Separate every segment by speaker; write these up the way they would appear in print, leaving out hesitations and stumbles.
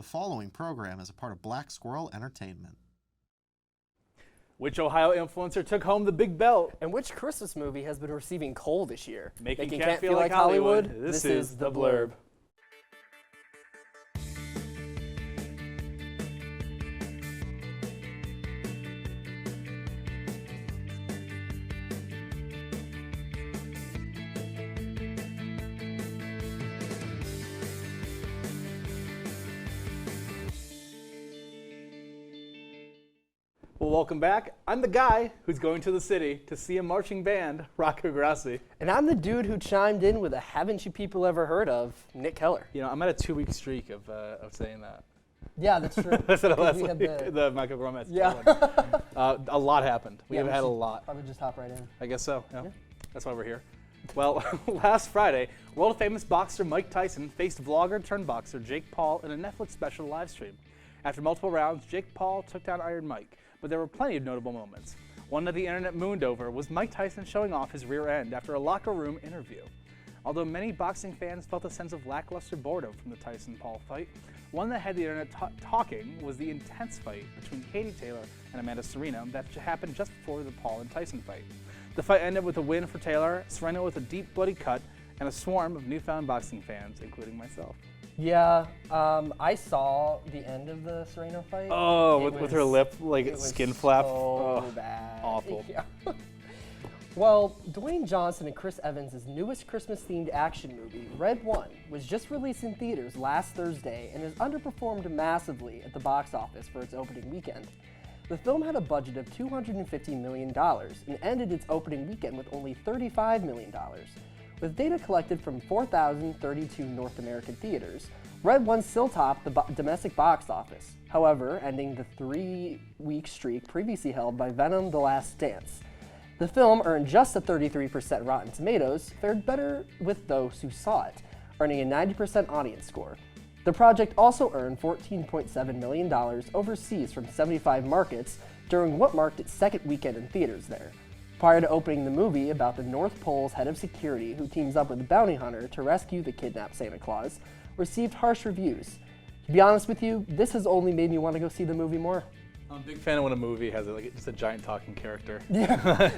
Speaker 1: The following program is a part of Black Squirrel Entertainment.
Speaker 2: Which Ohio influencer took home the big belt?
Speaker 3: And which Christmas movie has been receiving coal this year?
Speaker 2: Making Can't Feel Like Hollywood. This is The Blurb. Well, welcome back. I'm the guy who's going to the city to see a marching band, Rocco Grassi.
Speaker 3: And I'm the dude who chimed in with a haven't you people ever heard of, Nick Keller.
Speaker 2: You know, I'm at a 2-week streak of saying that.
Speaker 3: Yeah, that's true.
Speaker 2: That's what last week, the Michael Gomez.
Speaker 3: Yeah.
Speaker 2: A lot happened. We have had a lot.
Speaker 3: Probably just hop right in.
Speaker 2: I guess so, yeah. That's why we're here. Well, last Friday, world-famous boxer Mike Tyson faced vlogger-turned-boxer Jake Paul in a Netflix special live stream. After multiple rounds, Jake Paul took down Iron Mike. But there were plenty of notable moments. One that the internet mooned over was Mike Tyson showing off his rear end after a locker room interview. Although many boxing fans felt a sense of lackluster boredom from the Tyson-Paul fight, one that had the internet talking was the intense fight between Katie Taylor and Amanda Serena that happened just before the Paul and Tyson fight. The fight ended with a win for Taylor, Serena with a deep bloody cut, and a swarm of newfound boxing fans, including myself.
Speaker 3: Yeah, I saw the end of the Serena fight.
Speaker 2: Oh, with her lip, like skin flap.
Speaker 3: So bad.
Speaker 2: Awful.
Speaker 3: Yeah. Well, Dwayne Johnson and Chris Evans' newest Christmas-themed action movie, Red One, was just released in theaters last Thursday and has underperformed massively at the box office for its opening weekend. The film had a budget of $250 million and ended its opening weekend with only $35 million. With data collected from 4,032 North American theaters, Red One still topped the domestic box office, however, ending the 3-week streak previously held by Venom: The Last Dance. The film earned just a 33% Rotten Tomatoes, fared better with those who saw it, earning a 90% audience score. The project also earned $14.7 million overseas from 75 markets during what marked its second weekend in theaters there. Prior to opening the movie about the North Pole's head of security who teams up with a bounty hunter to rescue the kidnapped Santa Claus, received harsh reviews. To be honest with you, this has only made me want to go see the movie more.
Speaker 2: I'm a big fan of when a movie has just a giant talking character.
Speaker 3: Yeah,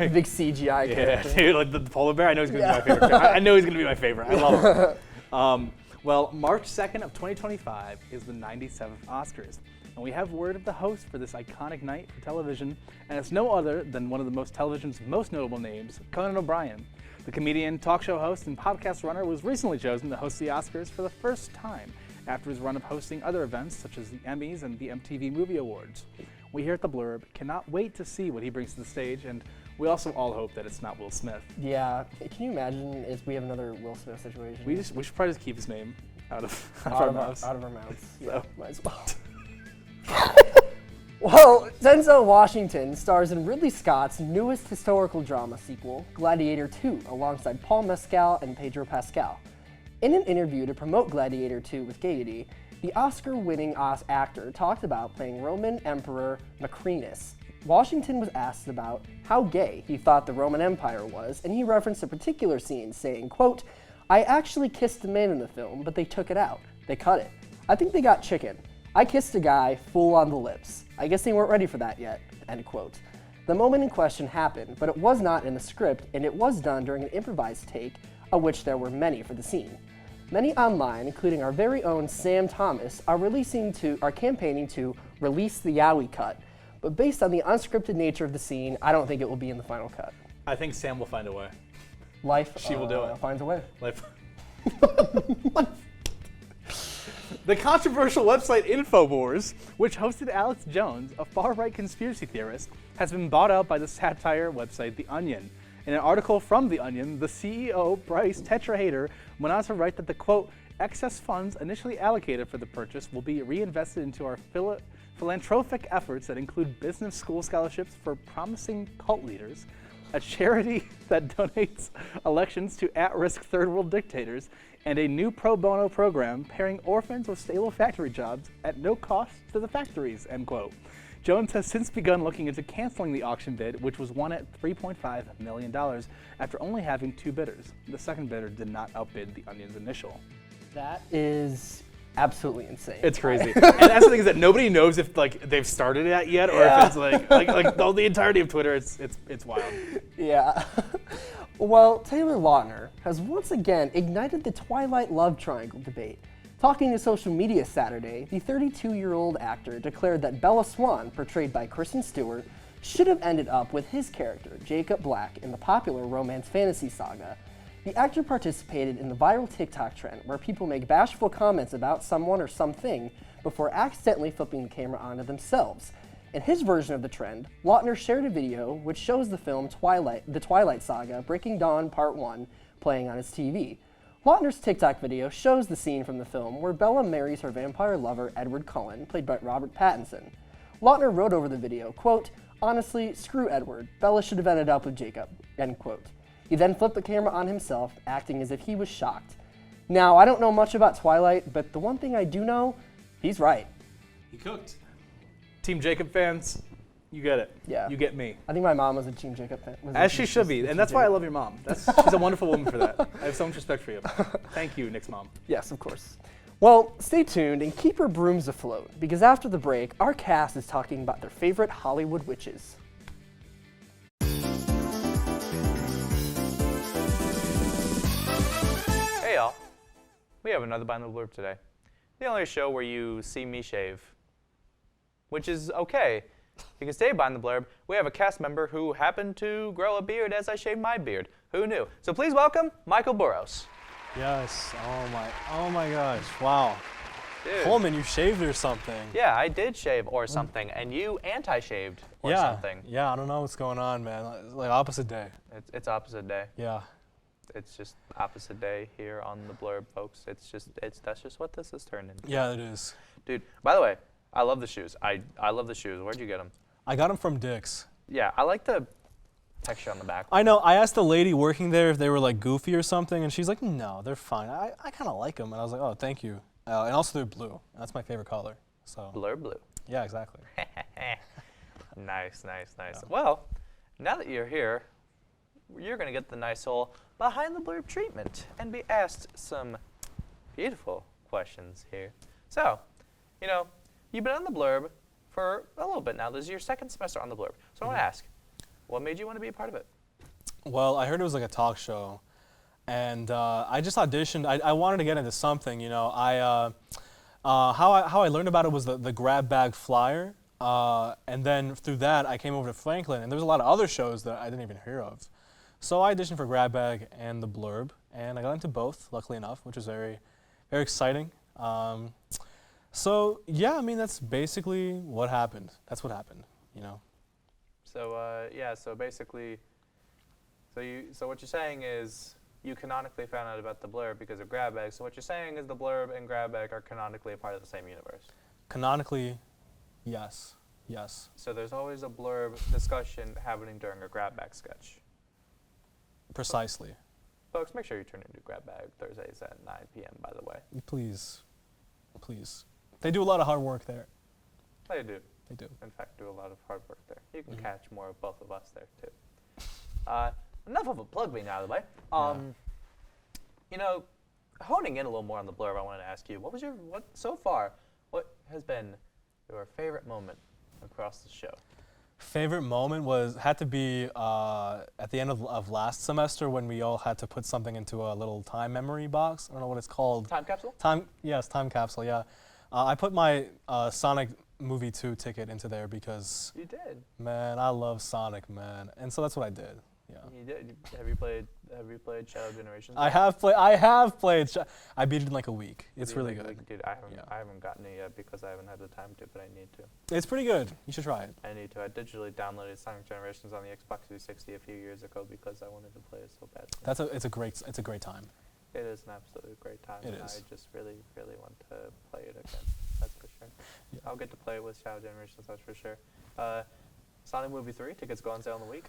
Speaker 3: big CGI character.
Speaker 2: Yeah, dude, like the polar bear, I know he's going to be my favorite character. I know he's going to be my favorite. I love him. Well, March 2nd of 2025 is the 97th Oscars. And we have word of the host for this iconic night for television, and it's no other than one of the television's most notable names, Conan O'Brien. The comedian, talk show host, and podcast runner was recently chosen to host the Oscars for the first time after his run of hosting other events such as the Emmys and the MTV Movie Awards. We here at The Blurb cannot wait to see what he brings to the stage, and we also all hope that it's not Will Smith.
Speaker 3: Yeah, can you imagine if we have another Will Smith situation?
Speaker 2: We should probably just keep his name out of our mouths.
Speaker 3: Out of our mouths.
Speaker 2: So.
Speaker 3: Yeah, might as well. Well, Denzel Washington stars in Ridley Scott's newest historical drama sequel, Gladiator II, alongside Paul Mescal and Pedro Pascal. In an interview to promote Gladiator II with Gaiety, the Oscar-winning actor talked about playing Roman Emperor Macrinus. Washington was asked about how gay he thought the Roman Empire was, and he referenced a particular scene, saying, quote, "I actually kissed a man in the film, but they took it out. They cut it. I think they got chicken. I kissed a guy full on the lips. I guess they weren't ready for that yet," end quote. The moment in question happened, but it was not in the script, and it was done during an improvised take, of which there were many for the scene. Many online, including our very own Sam Thomas, are campaigning to release the Yowie cut, but based on the unscripted nature of the scene, I don't think it will be in the final cut.
Speaker 2: I think Sam will find a way.
Speaker 3: She
Speaker 2: will do it.
Speaker 3: Finds a way.
Speaker 2: The controversial website Infowars, which hosted Alex Jones, a far-right conspiracy theorist, has been bought out by the satire website The Onion. In an article from The Onion, the CEO, Bryce Tetrahater, went on to write that the, quote, excess funds initially allocated for the purchase will be reinvested into our philanthropic efforts that include business school scholarships for promising cult leaders, a charity that donates elections to at-risk third-world dictators, and a new pro bono program pairing orphans with stable factory jobs at no cost to the factories, end quote. Jones has since begun looking into canceling the auction bid, which was won at $3.5 million after only having 2 bidders. The second bidder did not outbid The Onion's initial.
Speaker 3: That is absolutely insane.
Speaker 2: It's crazy. And that's the thing is that nobody knows if like they've started it yet or if it's like the entirety of Twitter. It's wild.
Speaker 3: Yeah. Well, Taylor Lautner has once again ignited the Twilight love triangle debate. Talking to social media Saturday, the 32-year-old actor declared that Bella Swan, portrayed by Kristen Stewart, should have ended up with his character, Jacob Black, in the popular romance fantasy saga. The actor participated in the viral TikTok trend where people make bashful comments about someone or something before accidentally flipping the camera onto themselves. In his version of the trend, Lautner shared a video which shows the film The Twilight Saga, Breaking Dawn Part 1, playing on his TV. Lautner's TikTok video shows the scene from the film where Bella marries her vampire lover Edward Cullen, played by Robert Pattinson. Lautner wrote over the video, quote, "Honestly, screw Edward. Bella should have ended up with Jacob," end quote. He then flipped the camera on himself, acting as if he was shocked. Now, I don't know much about Twilight, but the one thing I do know, he's right.
Speaker 2: He cooked. Team Jacob fans, you get it.
Speaker 3: Yeah.
Speaker 2: You get me.
Speaker 3: I think my mom was a Team Jacob fan.
Speaker 2: As she should be, and that's why I love your mom. She's a wonderful woman for that. I have so much respect for you. Thank you, Nick's mom.
Speaker 3: Yes, of course. Well, stay tuned and keep your brooms afloat, because after the break, our cast is talking about their favorite Hollywood witches.
Speaker 4: Hey y'all, we have another Behind the Blurb today. The only show where you see me shave, which is okay, because today Behind the Blurb, we have a cast member who happened to grow a beard as I shaved my beard. Who knew? So please welcome Michael Burrows.
Speaker 5: Yes. Oh my gosh. Wow.
Speaker 4: Dude.
Speaker 5: Coleman, you shaved or something?
Speaker 4: Yeah, I did shave or something, and you anti-shaved or something.
Speaker 5: Yeah, I don't know what's going on, man. It's like opposite day.
Speaker 4: It's opposite day.
Speaker 5: Yeah.
Speaker 4: It's just opposite day here on the Blurb, folks. That's just what this has turned into.
Speaker 5: Yeah, it is.
Speaker 4: Dude, by the way, I love the shoes. I love the shoes. Where'd you get them?
Speaker 5: I got them from Dick's.
Speaker 4: Yeah, I like the texture on the back.
Speaker 5: I know. I asked the lady working there if they were like goofy or something, and she's like, "No, they're fine." I kind of like them, and I was like, "Oh, thank you." And also, they're blue. That's my favorite color. So.
Speaker 4: Blue.
Speaker 5: Yeah, exactly.
Speaker 4: Nice.
Speaker 5: Yeah.
Speaker 4: Well, now that you're here, you're going to get the nice old Behind the Blurb treatment and be asked some beautiful questions here. So, you've been on the Blurb for a little bit now. This is your second semester on the Blurb. So I want to ask, what made you want to be a part of it?
Speaker 5: Well, I heard it was like a talk show, and I just auditioned. I wanted to get into something, how I learned about it was the grab bag flyer, and then through that I came over to Franklin, and there was a lot of other shows that I didn't even hear of. So I auditioned for grab bag and the Blurb, and I got into both, luckily enough, which was very, very exciting. So yeah, I mean that's basically what happened. That's what happened,
Speaker 4: So so basically, so what you're saying is you canonically found out about the Blurb because of grab bag. So what you're saying is the Blurb and grab bag are canonically a part of the same universe.
Speaker 5: Canonically, yes.
Speaker 4: So there's always a Blurb discussion happening during a grab bag sketch.
Speaker 5: Precisely.
Speaker 4: Folks, make sure you tune into Grab Bag Thursdays at 9 p.m., by the way.
Speaker 5: Please. They do a lot of hard work there.
Speaker 4: They do.
Speaker 5: They do.
Speaker 4: In fact, do a lot of hard work there. You can catch more of both of us there, too. Enough of a plug being out of the way. Honing in a little more on the Blurb, I wanted to ask you, what has been your favorite moment across the show?
Speaker 5: Favorite moment had to be at the end of last semester when we all had to put something into a little time memory box. I don't know what it's called.
Speaker 4: Time capsule?
Speaker 5: Time capsule, yeah. I put my Sonic Movie 2 ticket into there because,
Speaker 4: You did.
Speaker 5: man, I love Sonic, man. And so that's what I did, yeah.
Speaker 4: You did. Have you played Shadow Generations?
Speaker 5: I have played. I beat it in like a week. It's really good.
Speaker 4: Dude, I haven't gotten it yet because I haven't had the time to, but I need to.
Speaker 5: It's pretty good. You should try it.
Speaker 4: I need to. I digitally downloaded Sonic Generations on the Xbox 360 a few years ago because I wanted to play it so badly.
Speaker 5: It's a great time.
Speaker 4: It is an absolutely great time.
Speaker 5: It
Speaker 4: and
Speaker 5: is.
Speaker 4: I just really, really want to play it again. That's for sure.
Speaker 5: Yeah.
Speaker 4: I'll get to play it with Shadow Generations, that's for sure. Sonic Movie 3, tickets go on sale in the week.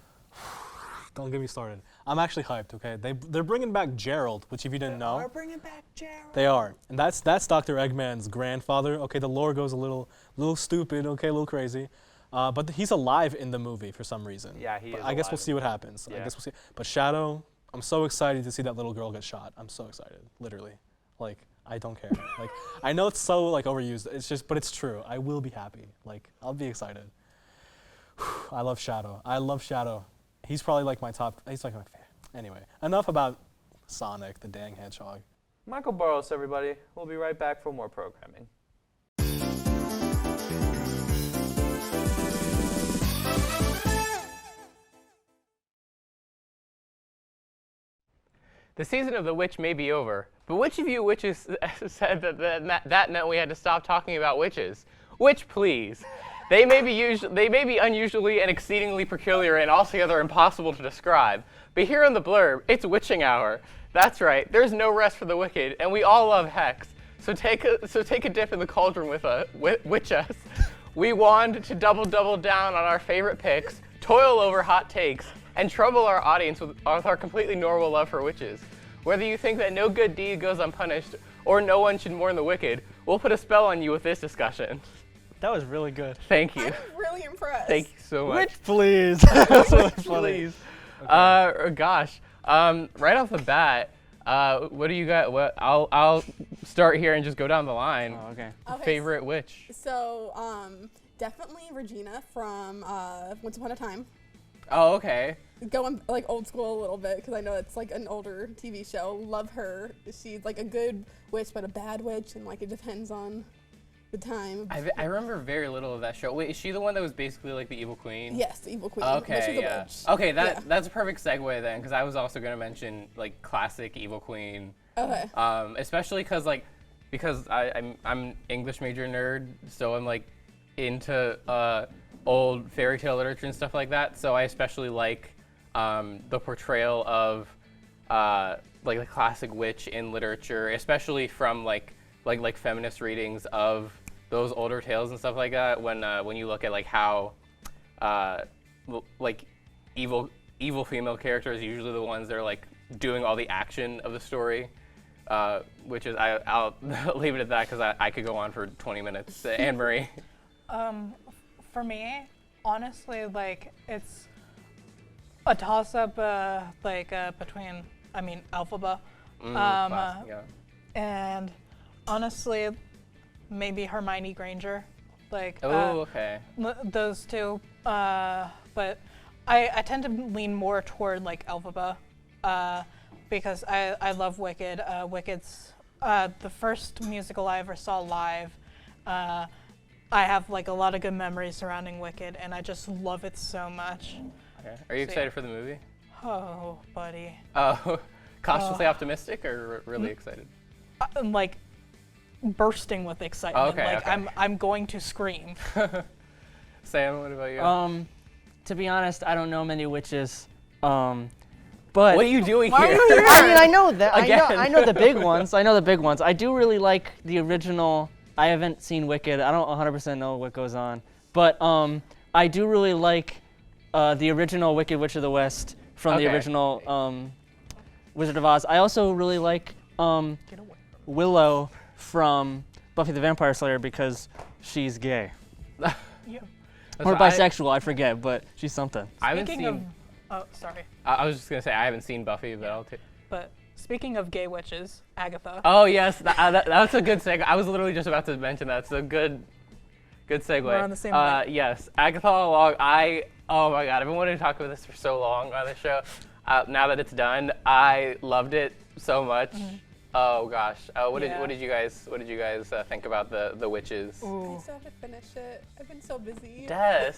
Speaker 5: Don't get me started. I'm actually hyped, okay? They're bringing back Gerald, which if you didn't know.
Speaker 4: They're bringing back Gerald.
Speaker 5: They are. And that's Dr. Eggman's grandfather. Okay, the lore goes a little stupid, okay, a little crazy. But he's alive in the movie for some reason.
Speaker 4: Yeah, he is
Speaker 5: I guess
Speaker 4: alive
Speaker 5: we'll see what happens.
Speaker 4: Yeah.
Speaker 5: I guess we'll see. But Shadow, I'm so excited to see that little girl get shot. I'm so excited, literally. Like, I don't care. Like, I know it's so like overused. It's just, but it's true. I will be happy. Like, I'll be excited. I love Shadow. I love Shadow. He's probably like my top. He's like my favorite. Anyway, enough about Sonic the dang Hedgehog.
Speaker 4: Michael Burrows, everybody. We'll be right back for more programming.
Speaker 6: The season of the witch may be over, but which of you witches said that meant we had to stop talking about witches? Witch, please. They may be unusually and exceedingly peculiar and altogether impossible to describe. But here on the Blurb, it's witching hour. That's right, there's no rest for the wicked, and we all love hex. So take a dip in the cauldron with us. We wand to double down on our favorite picks, toil over hot takes, and trouble our audience with our completely normal love for witches. Whether you think that no good deed goes unpunished or no one should mourn the wicked, we'll put a spell on you with this discussion.
Speaker 5: That was really good.
Speaker 6: Thank you.
Speaker 7: I'm really impressed.
Speaker 6: Thank you so much.
Speaker 5: Witch, please. That's really funny.
Speaker 6: Please. Gosh. Right off the bat, what do you got? I'll start here and just go down the line.
Speaker 5: Oh, okay.
Speaker 7: Okay,
Speaker 6: Favorite witch?
Speaker 7: So, definitely Regina from Once Upon a Time.
Speaker 6: Oh, okay.
Speaker 7: Going like old school a little bit because I know it's like an older TV show. Love her. She's like a good witch but a bad witch, and like it depends on the time.
Speaker 6: I remember very little of that show. Wait, is she the one that was basically like the evil queen?
Speaker 7: Yes, the evil queen.
Speaker 6: Okay,
Speaker 7: but she's
Speaker 6: yeah.
Speaker 7: a witch.
Speaker 6: Okay,
Speaker 7: Yeah.
Speaker 6: that's a perfect segue then, because I was also gonna mention like classic evil queen.
Speaker 7: Okay.
Speaker 6: Especially because I'm English major nerd, so I'm like into old fairy tale literature and stuff like that. So I especially like the portrayal of like the classic witch in literature, especially from like feminist readings of those older tales and stuff like that. When you look at like how like evil female characters are usually the ones that are like doing all the action of the story, which is I'll leave it at that because I could go on for 20 minutes. Anne Marie.
Speaker 8: For me, honestly, like it's a toss-up, between Elphaba,
Speaker 6: Classic, yeah.
Speaker 8: and honestly, maybe Hermione Granger, like
Speaker 6: Okay.
Speaker 8: those two. But I tend to lean more toward like Elphaba, because I love Wicked. Wicked's the first musical I ever saw live. I have like a lot of good memories surrounding Wicked, and I just love it so much.
Speaker 6: Okay. Are you
Speaker 8: So,
Speaker 6: excited
Speaker 8: yeah.
Speaker 6: for the movie?
Speaker 8: Oh, buddy.
Speaker 6: Oh, cautiously optimistic or really excited?
Speaker 8: I'm like bursting with excitement.
Speaker 6: Okay,
Speaker 8: like
Speaker 6: okay.
Speaker 8: I'm going to scream.
Speaker 6: Sam, what about you?
Speaker 9: To be honest, I don't know many witches. But
Speaker 6: What are you doing here?
Speaker 9: I mean, I know that.
Speaker 6: Again.
Speaker 9: I know the big ones. I do really like the original. I haven't seen Wicked. I don't 100% know what goes on. But I do really like the original Wicked Witch of the West from the
Speaker 6: Okay.
Speaker 9: original Wizard of Oz. I also really like Willow from Buffy the Vampire Slayer because she's gay. Or bisexual, I forget, but she's something.
Speaker 6: I haven't
Speaker 8: Speaking
Speaker 6: seen.
Speaker 8: of, sorry,
Speaker 6: I was just gonna say I haven't seen Buffy, but I'll take.
Speaker 8: but speaking of gay witches, Agatha.
Speaker 6: Oh yes, that's a good segue. I was literally just about to mention that. It's a good segue.
Speaker 8: We're on the same leg.
Speaker 6: Yes, Agatha all along. Oh my God, I've been wanting to talk about this for so long on this show. Now that it's done, I loved it so much.
Speaker 8: Mm-hmm.
Speaker 6: Oh gosh, what
Speaker 8: Yeah.
Speaker 6: did you guys think about the witches?
Speaker 8: Ooh.
Speaker 7: I still have to finish it. I've been so busy.
Speaker 6: Des.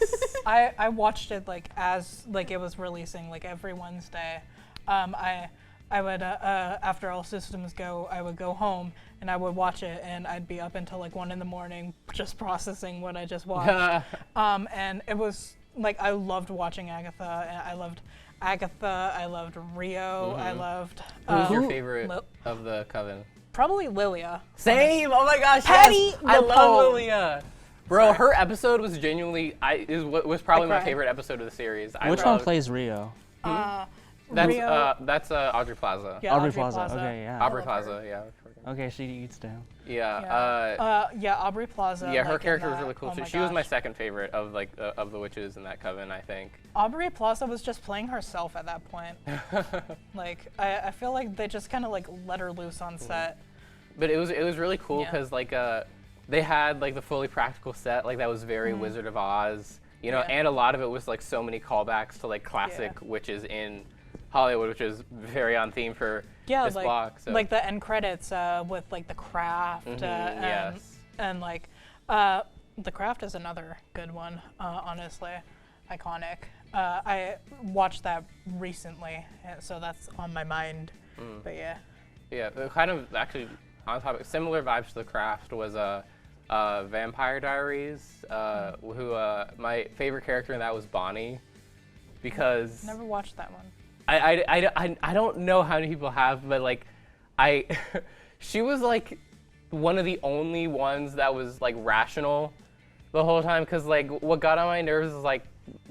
Speaker 8: I watched it like as like it was releasing like every Wednesday. I would after all systems go, I would go home and I would watch it, and I'd be up until like 1 a.m. just processing what I just watched. And it was like I loved watching Agatha, and I loved Agatha. I loved Rio. I loved.
Speaker 6: Who's your favorite
Speaker 8: Lil-
Speaker 6: of the coven?
Speaker 8: Probably Lilia.
Speaker 6: Same. Oh my gosh.
Speaker 8: Patty
Speaker 6: Yes. I love
Speaker 8: LaPoe.
Speaker 6: Lilia. Bro, her episode was genuinely was probably my
Speaker 8: cried.
Speaker 6: favorite episode of the series.
Speaker 9: Which one plays Rio?
Speaker 8: Rio.
Speaker 6: That's Audrey Plaza.
Speaker 8: Yeah,
Speaker 9: Aubrey Plaza. Okay, yeah.
Speaker 6: Aubrey Plaza. Yeah.
Speaker 9: Okay, she eats down.
Speaker 6: Yeah.
Speaker 8: Yeah, Aubrey Plaza.
Speaker 6: Yeah, her
Speaker 8: like, in
Speaker 6: character was
Speaker 8: that.
Speaker 6: really cool
Speaker 8: Oh
Speaker 6: too.
Speaker 8: my
Speaker 6: She was my
Speaker 8: gosh.
Speaker 6: second favorite of like of the witches in that coven, I think.
Speaker 8: Aubrey Plaza was just playing herself at that point. Like, I feel like they just kind of like let her loose on set.
Speaker 6: But it was really cool
Speaker 8: Yeah.
Speaker 6: because like they had like the fully practical set like that was very Wizard of Oz, you know,
Speaker 8: Yeah.
Speaker 6: and a lot of it was like so many callbacks to like classic witches in Hollywood, which is very on theme for this
Speaker 8: like,
Speaker 6: block. So.
Speaker 8: like the end credits with like the craft
Speaker 6: yes.
Speaker 8: and like the craft is another good one, honestly, iconic. I watched that recently, so that's on my mind. But yeah.
Speaker 6: Yeah, it kind of actually on topic, similar vibes to The Craft was Vampire Diaries, who my favorite character in that was Bonnie, because
Speaker 8: Never watched that one.
Speaker 6: I don't know how many people have, but like she was like one of the only ones that was like rational the whole time, because like what got on my nerves is like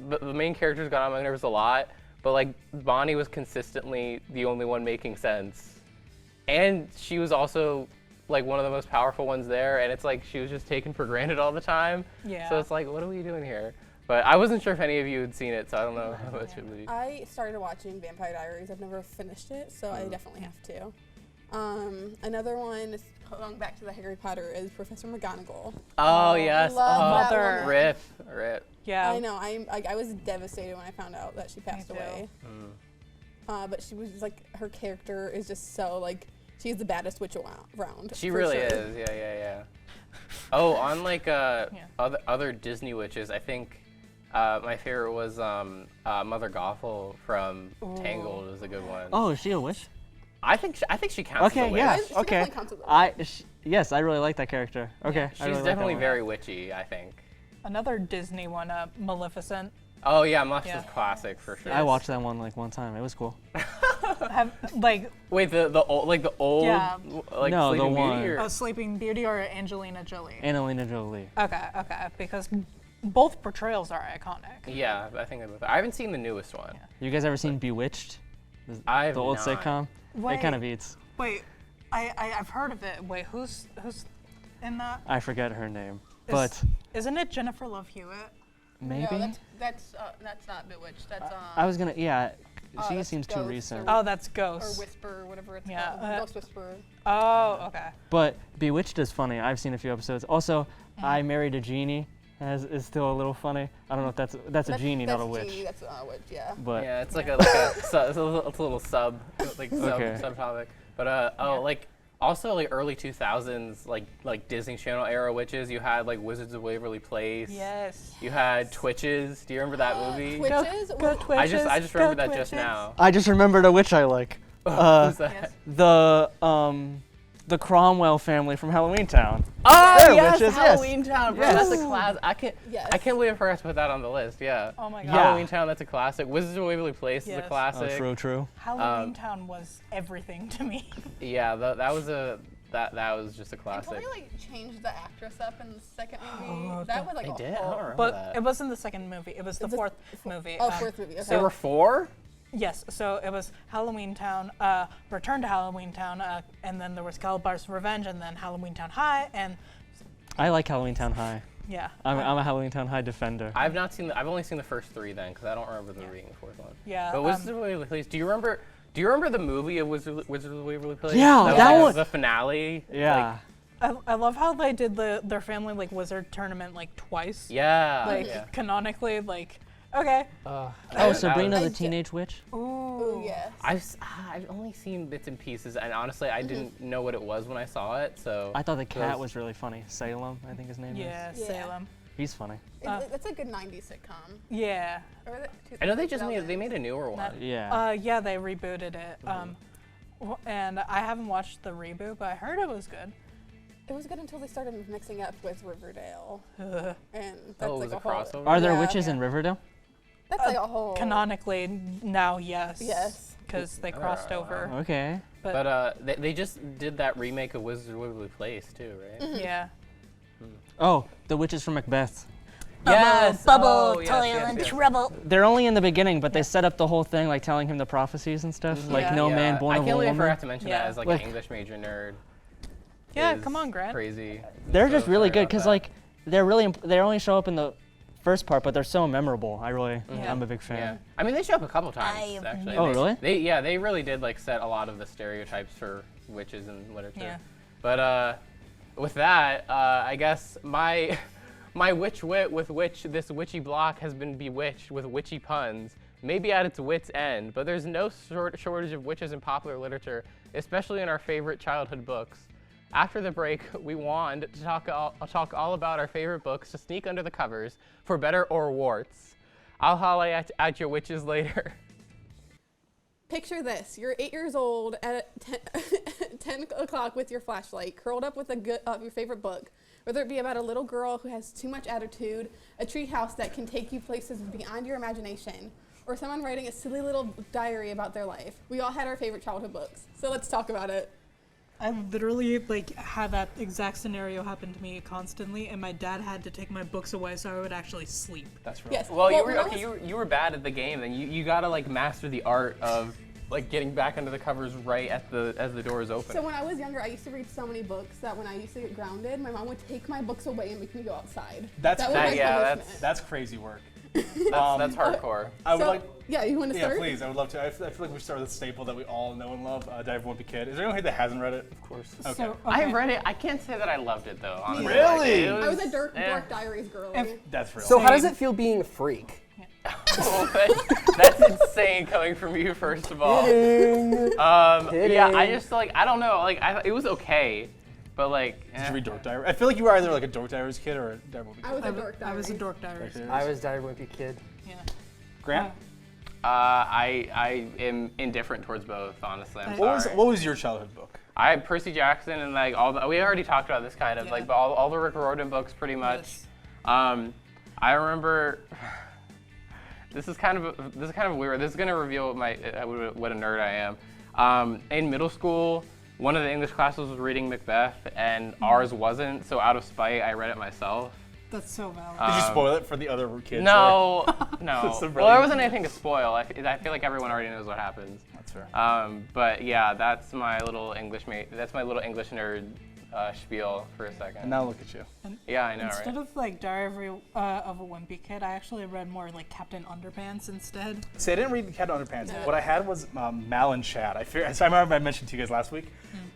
Speaker 6: the main characters got on my nerves a lot, but like Bonnie was consistently the only one making sense, and she was also like one of the most powerful ones there, and it's like she was just taken for granted all the time.
Speaker 8: Yeah.
Speaker 6: So it's like, what are we doing here? But I wasn't sure if any of you had seen it, so I don't know how much it would be.
Speaker 7: I started watching Vampire Diaries. I've never finished it, so I definitely have to. Another one, is going back to the Harry Potter, is Professor McGonagall.
Speaker 6: Oh yes.
Speaker 7: Love that
Speaker 8: Mother.
Speaker 7: woman.
Speaker 6: Rip.
Speaker 8: Yeah.
Speaker 7: I know. I was devastated when I found out that she passed
Speaker 8: too.
Speaker 7: away. But she was like, her character is just so like, she's the baddest witch around.
Speaker 6: She
Speaker 7: for
Speaker 6: really
Speaker 7: sure.
Speaker 6: is. Yeah. Oh, on like other Disney witches, I think my favorite was Mother Gothel from Tangled is a good one.
Speaker 9: Oh, is she a witch?
Speaker 6: I think she counts
Speaker 9: Okay,
Speaker 6: as a witch.
Speaker 9: yeah,
Speaker 7: She
Speaker 9: okay.
Speaker 7: definitely counts as a witch.
Speaker 9: Yes, I really like that character. Okay,
Speaker 6: She's
Speaker 9: I really like that
Speaker 6: definitely
Speaker 9: one.
Speaker 6: very witchy, I think.
Speaker 8: Another Disney one, Maleficent.
Speaker 6: Oh yeah, Mush
Speaker 8: Yeah.
Speaker 6: is classic for sure.
Speaker 9: I watched that one like one time. It was cool.
Speaker 8: Have like
Speaker 6: Wait, the old
Speaker 8: Yeah.
Speaker 6: like
Speaker 9: No, the
Speaker 6: Sleeping
Speaker 9: one-
Speaker 6: Beauty or
Speaker 8: Sleeping Beauty or Angelina Jolie.
Speaker 9: Angelina Jolie.
Speaker 8: Okay, because both portrayals are iconic.
Speaker 6: yeah, I think I haven't seen the newest one.
Speaker 9: You guys ever seen Bewitched?
Speaker 6: I've
Speaker 9: The old
Speaker 6: not.
Speaker 9: sitcom?
Speaker 8: Wait.
Speaker 9: It kind of beats.
Speaker 8: Wait, I've heard of it. Wait, who's in that?
Speaker 9: I forget her name, but
Speaker 8: Isn't it Jennifer Love Hewitt?
Speaker 9: maybe.
Speaker 7: No, that's not Bewitched. That's
Speaker 9: I was gonna, yeah. She
Speaker 7: that's
Speaker 9: seems too
Speaker 7: Ghosts
Speaker 9: recent.
Speaker 8: Oh, that's
Speaker 7: or
Speaker 8: Ghost.
Speaker 7: Whisper, or whatever it's
Speaker 8: Yeah,
Speaker 7: called. Ghost Whisperer.
Speaker 8: Oh, okay.
Speaker 9: But Bewitched is funny. I've seen a few episodes. Also, I Married a Genie is still a little funny. I don't know if that's a genie, not a witch.
Speaker 7: Genie, that's not a witch, yeah.
Speaker 9: But
Speaker 6: Yeah, it's like a it's a little sub
Speaker 9: Okay.
Speaker 6: subtopic. But like also like early 2000s like Disney Channel era witches. You had like Wizards of Waverly Place.
Speaker 8: Yes.
Speaker 6: You had Twitches. Do you remember that movie?
Speaker 7: Witches?
Speaker 8: Go Twitches.
Speaker 6: I just remember that just now.
Speaker 9: I just remembered a witch I like.
Speaker 6: Who's that?
Speaker 8: Yes.
Speaker 9: The Cromwell family from Halloween Town.
Speaker 6: Oh
Speaker 9: They're
Speaker 6: yes,
Speaker 9: witches, yes.
Speaker 6: Halloween Town, bro.
Speaker 9: Yes.
Speaker 6: That's a class.
Speaker 7: Yes.
Speaker 6: I can't believe I forgot to put that on the list. Yeah.
Speaker 8: Oh my
Speaker 9: Yeah.
Speaker 8: god.
Speaker 6: Halloween Town, that's a classic. Wizards of Waverly Place is a
Speaker 8: Yes.
Speaker 6: classic.
Speaker 9: Oh, true.
Speaker 8: Halloween Town was everything to me.
Speaker 6: Yeah, that was just a
Speaker 7: And
Speaker 6: classic.
Speaker 7: they like changed the actress up in the second movie.
Speaker 8: Oh,
Speaker 7: That was like
Speaker 6: They
Speaker 7: a
Speaker 6: did? I
Speaker 7: whole.
Speaker 6: don't remember
Speaker 8: But
Speaker 6: that.
Speaker 8: it wasn't the second movie. It was the fourth movie.
Speaker 7: Oh, fourth movie. Okay.
Speaker 6: There were 4?
Speaker 8: Yes, so it was Halloween Town, Return to Halloween Town, and then there was Calabar's Revenge, and then Halloween Town High, and
Speaker 9: I like Halloween Town High.
Speaker 8: yeah.
Speaker 9: I'm a Halloween Town High defender.
Speaker 6: I've only seen the first 3 then, because I don't remember there being a 4th one.
Speaker 8: Yeah,
Speaker 6: But Wizards of Waverly Place. Do you remember the movie of Wizards of Waverly Place?
Speaker 9: Yeah,
Speaker 6: was
Speaker 9: that
Speaker 6: like
Speaker 9: one-
Speaker 6: the finale.
Speaker 9: Yeah.
Speaker 8: I love how they did their family like wizard tournament like twice.
Speaker 6: Yeah.
Speaker 8: Like
Speaker 6: yeah.
Speaker 8: canonically, like okay.
Speaker 9: Oh,
Speaker 6: That
Speaker 9: Sabrina
Speaker 6: was-
Speaker 9: the Teenage Witch.
Speaker 7: Oh, yes.
Speaker 6: I've only seen bits and pieces, and honestly, I didn't know what it was when I saw it. So
Speaker 9: I thought the cat was really funny. Salem, I think his name
Speaker 8: Yeah,
Speaker 9: is.
Speaker 7: Yeah.
Speaker 8: Salem.
Speaker 9: He's funny.
Speaker 7: That's a good 90s sitcom.
Speaker 8: Yeah.
Speaker 7: Or was it
Speaker 6: I know they just
Speaker 7: 2000s?
Speaker 6: made a newer one.
Speaker 9: Yeah.
Speaker 8: Yeah, they rebooted it. And I haven't watched the reboot, but I heard it was good.
Speaker 7: It was good until they started mixing up with Riverdale. And that's
Speaker 6: Oh, it
Speaker 7: like
Speaker 6: was
Speaker 7: a
Speaker 6: a
Speaker 7: whole.
Speaker 6: crossover?
Speaker 9: Are there
Speaker 7: Yeah.
Speaker 9: witches in Riverdale?
Speaker 7: That's like a whole.
Speaker 8: Canonically, now yes.
Speaker 7: Yes.
Speaker 8: Because they crossed over.
Speaker 9: Okay.
Speaker 6: But they just did that remake of Wizards of Waverly Place too, right?
Speaker 8: Yeah.
Speaker 9: Oh, the witches from Macbeth.
Speaker 6: Yes.
Speaker 3: Bubble,
Speaker 6: Oh, yes,
Speaker 3: toil,
Speaker 6: yes,
Speaker 3: and
Speaker 6: yes.
Speaker 3: trouble.
Speaker 9: They're only in the beginning, but they set up the whole thing like telling him the prophecies and stuff. Like
Speaker 8: Yeah.
Speaker 9: no man born
Speaker 6: I
Speaker 9: of a
Speaker 6: can't believe I
Speaker 9: woman.
Speaker 6: forgot to mention
Speaker 8: Yeah.
Speaker 6: that as like
Speaker 9: Like-
Speaker 6: an English major nerd.
Speaker 8: Yeah,
Speaker 6: is
Speaker 8: come on, Grant.
Speaker 6: Crazy.
Speaker 9: They're
Speaker 6: So
Speaker 9: just really
Speaker 6: sorry
Speaker 9: good
Speaker 6: about
Speaker 9: because
Speaker 6: that.
Speaker 9: like they only show up in the first part, but they're so memorable. I'm a big fan.
Speaker 6: Yeah. I mean, they show up a couple times actually.
Speaker 9: Oh, really?
Speaker 6: They really did like set a lot of the stereotypes for witches in literature.
Speaker 8: Yeah.
Speaker 6: But with that, I guess my witch wit with which this witchy block has been bewitched with witchy puns may be at its wit's end, but there's no shortage of witches in popular literature, especially in our favorite childhood books. After the break, we wand to talk all about our favorite books to sneak under the covers, for better or worse. I'll holla at your witches later.
Speaker 7: Picture this. You're 8 years old at 10 o'clock with your flashlight, curled up with your favorite book, whether it be about a little girl who has too much attitude, a treehouse that can take you places beyond your imagination, or someone writing a silly little diary about their life. We all had our favorite childhood books, so let's talk about it.
Speaker 8: I literally had that exact scenario happen to me constantly, and my dad had to take my books away so I would actually sleep.
Speaker 2: That's real.
Speaker 7: Yes.
Speaker 6: Well, you were bad at the game, then you gotta master the art of getting back under the covers right as the door is open.
Speaker 7: So when I was younger, I used to read so many books that when I used to get grounded, my mom would take my books away and make me go outside.
Speaker 2: That's
Speaker 7: That's
Speaker 2: crazy work.
Speaker 6: That's hardcore.
Speaker 2: I would
Speaker 7: you want to start?
Speaker 2: Yeah, please. I would love to. I feel like we start with a staple that we all know and love. Did Everyone Be Kid? Is there anyone here that hasn't read it? Of course. Okay.
Speaker 8: So,
Speaker 6: I read it. I can't say that I loved it though. Honestly.
Speaker 2: Really?
Speaker 7: I was a Dark Diaries girl.
Speaker 2: That's real.
Speaker 3: So how does it feel being a freak?
Speaker 6: That's insane coming from you, first of all.
Speaker 3: Kidding.
Speaker 6: Yeah, I just I don't know. It was okay, but
Speaker 2: Did you read Dork Diaries? I feel like you were either a Dork Diaries kid or a Everyone Be Kid.
Speaker 7: I was a Dark Diaries.
Speaker 8: I was a Dork Diaries.
Speaker 3: I was Diary Wimpy Kid.
Speaker 8: Yeah.
Speaker 2: Grant?
Speaker 6: I am indifferent towards both, honestly. I'm sorry.
Speaker 2: What was your childhood book?
Speaker 6: I had Percy Jackson and all the, we already talked about this kind of
Speaker 8: Yeah.
Speaker 6: but all the Rick Riordan books pretty much.
Speaker 8: Yes.
Speaker 6: I remember. This is kind of weird. This is gonna reveal what a nerd I am. In middle school, one of the English classes was reading Macbeth, and ours wasn't. So out of spite, I read it myself.
Speaker 8: That's so valid.
Speaker 2: Did you spoil it for the other kids?
Speaker 6: No,
Speaker 2: That's
Speaker 6: no.
Speaker 2: so
Speaker 6: Well, there
Speaker 2: brilliant.
Speaker 6: wasn't anything to spoil. I feel like everyone already knows what happens.
Speaker 2: That's fair.
Speaker 6: But yeah, that's my little English nerd spiel for a second.
Speaker 2: And now look at you.
Speaker 6: Yeah, I know,
Speaker 8: Instead
Speaker 6: right?
Speaker 8: of Diary of a Wimpy Kid, I actually read more Captain Underpants instead.
Speaker 2: See, I didn't read Cat Underpants. What I had was Mal and Chad. So I remember I mentioned to you guys last week.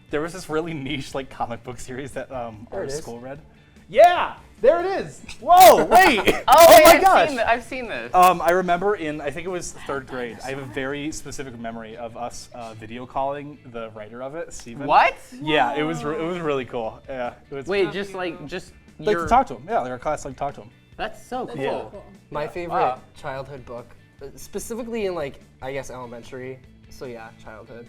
Speaker 2: There was this really niche comic book series that our school read. Yeah, there it is. Whoa, wait.
Speaker 6: Oh
Speaker 2: my gosh.
Speaker 6: I've seen this.
Speaker 2: I remember I think it was 3rd grade. I have a very specific memory of us video calling the writer of it, Steven.
Speaker 6: What?
Speaker 2: Yeah, it was really cool. Yeah. It was
Speaker 6: Wait, just
Speaker 2: to talk to him. Yeah, our class talked to him.
Speaker 6: That's so cool.
Speaker 2: Yeah.
Speaker 3: My favorite
Speaker 6: Wow.
Speaker 3: childhood book, specifically in I guess elementary. So yeah, childhood.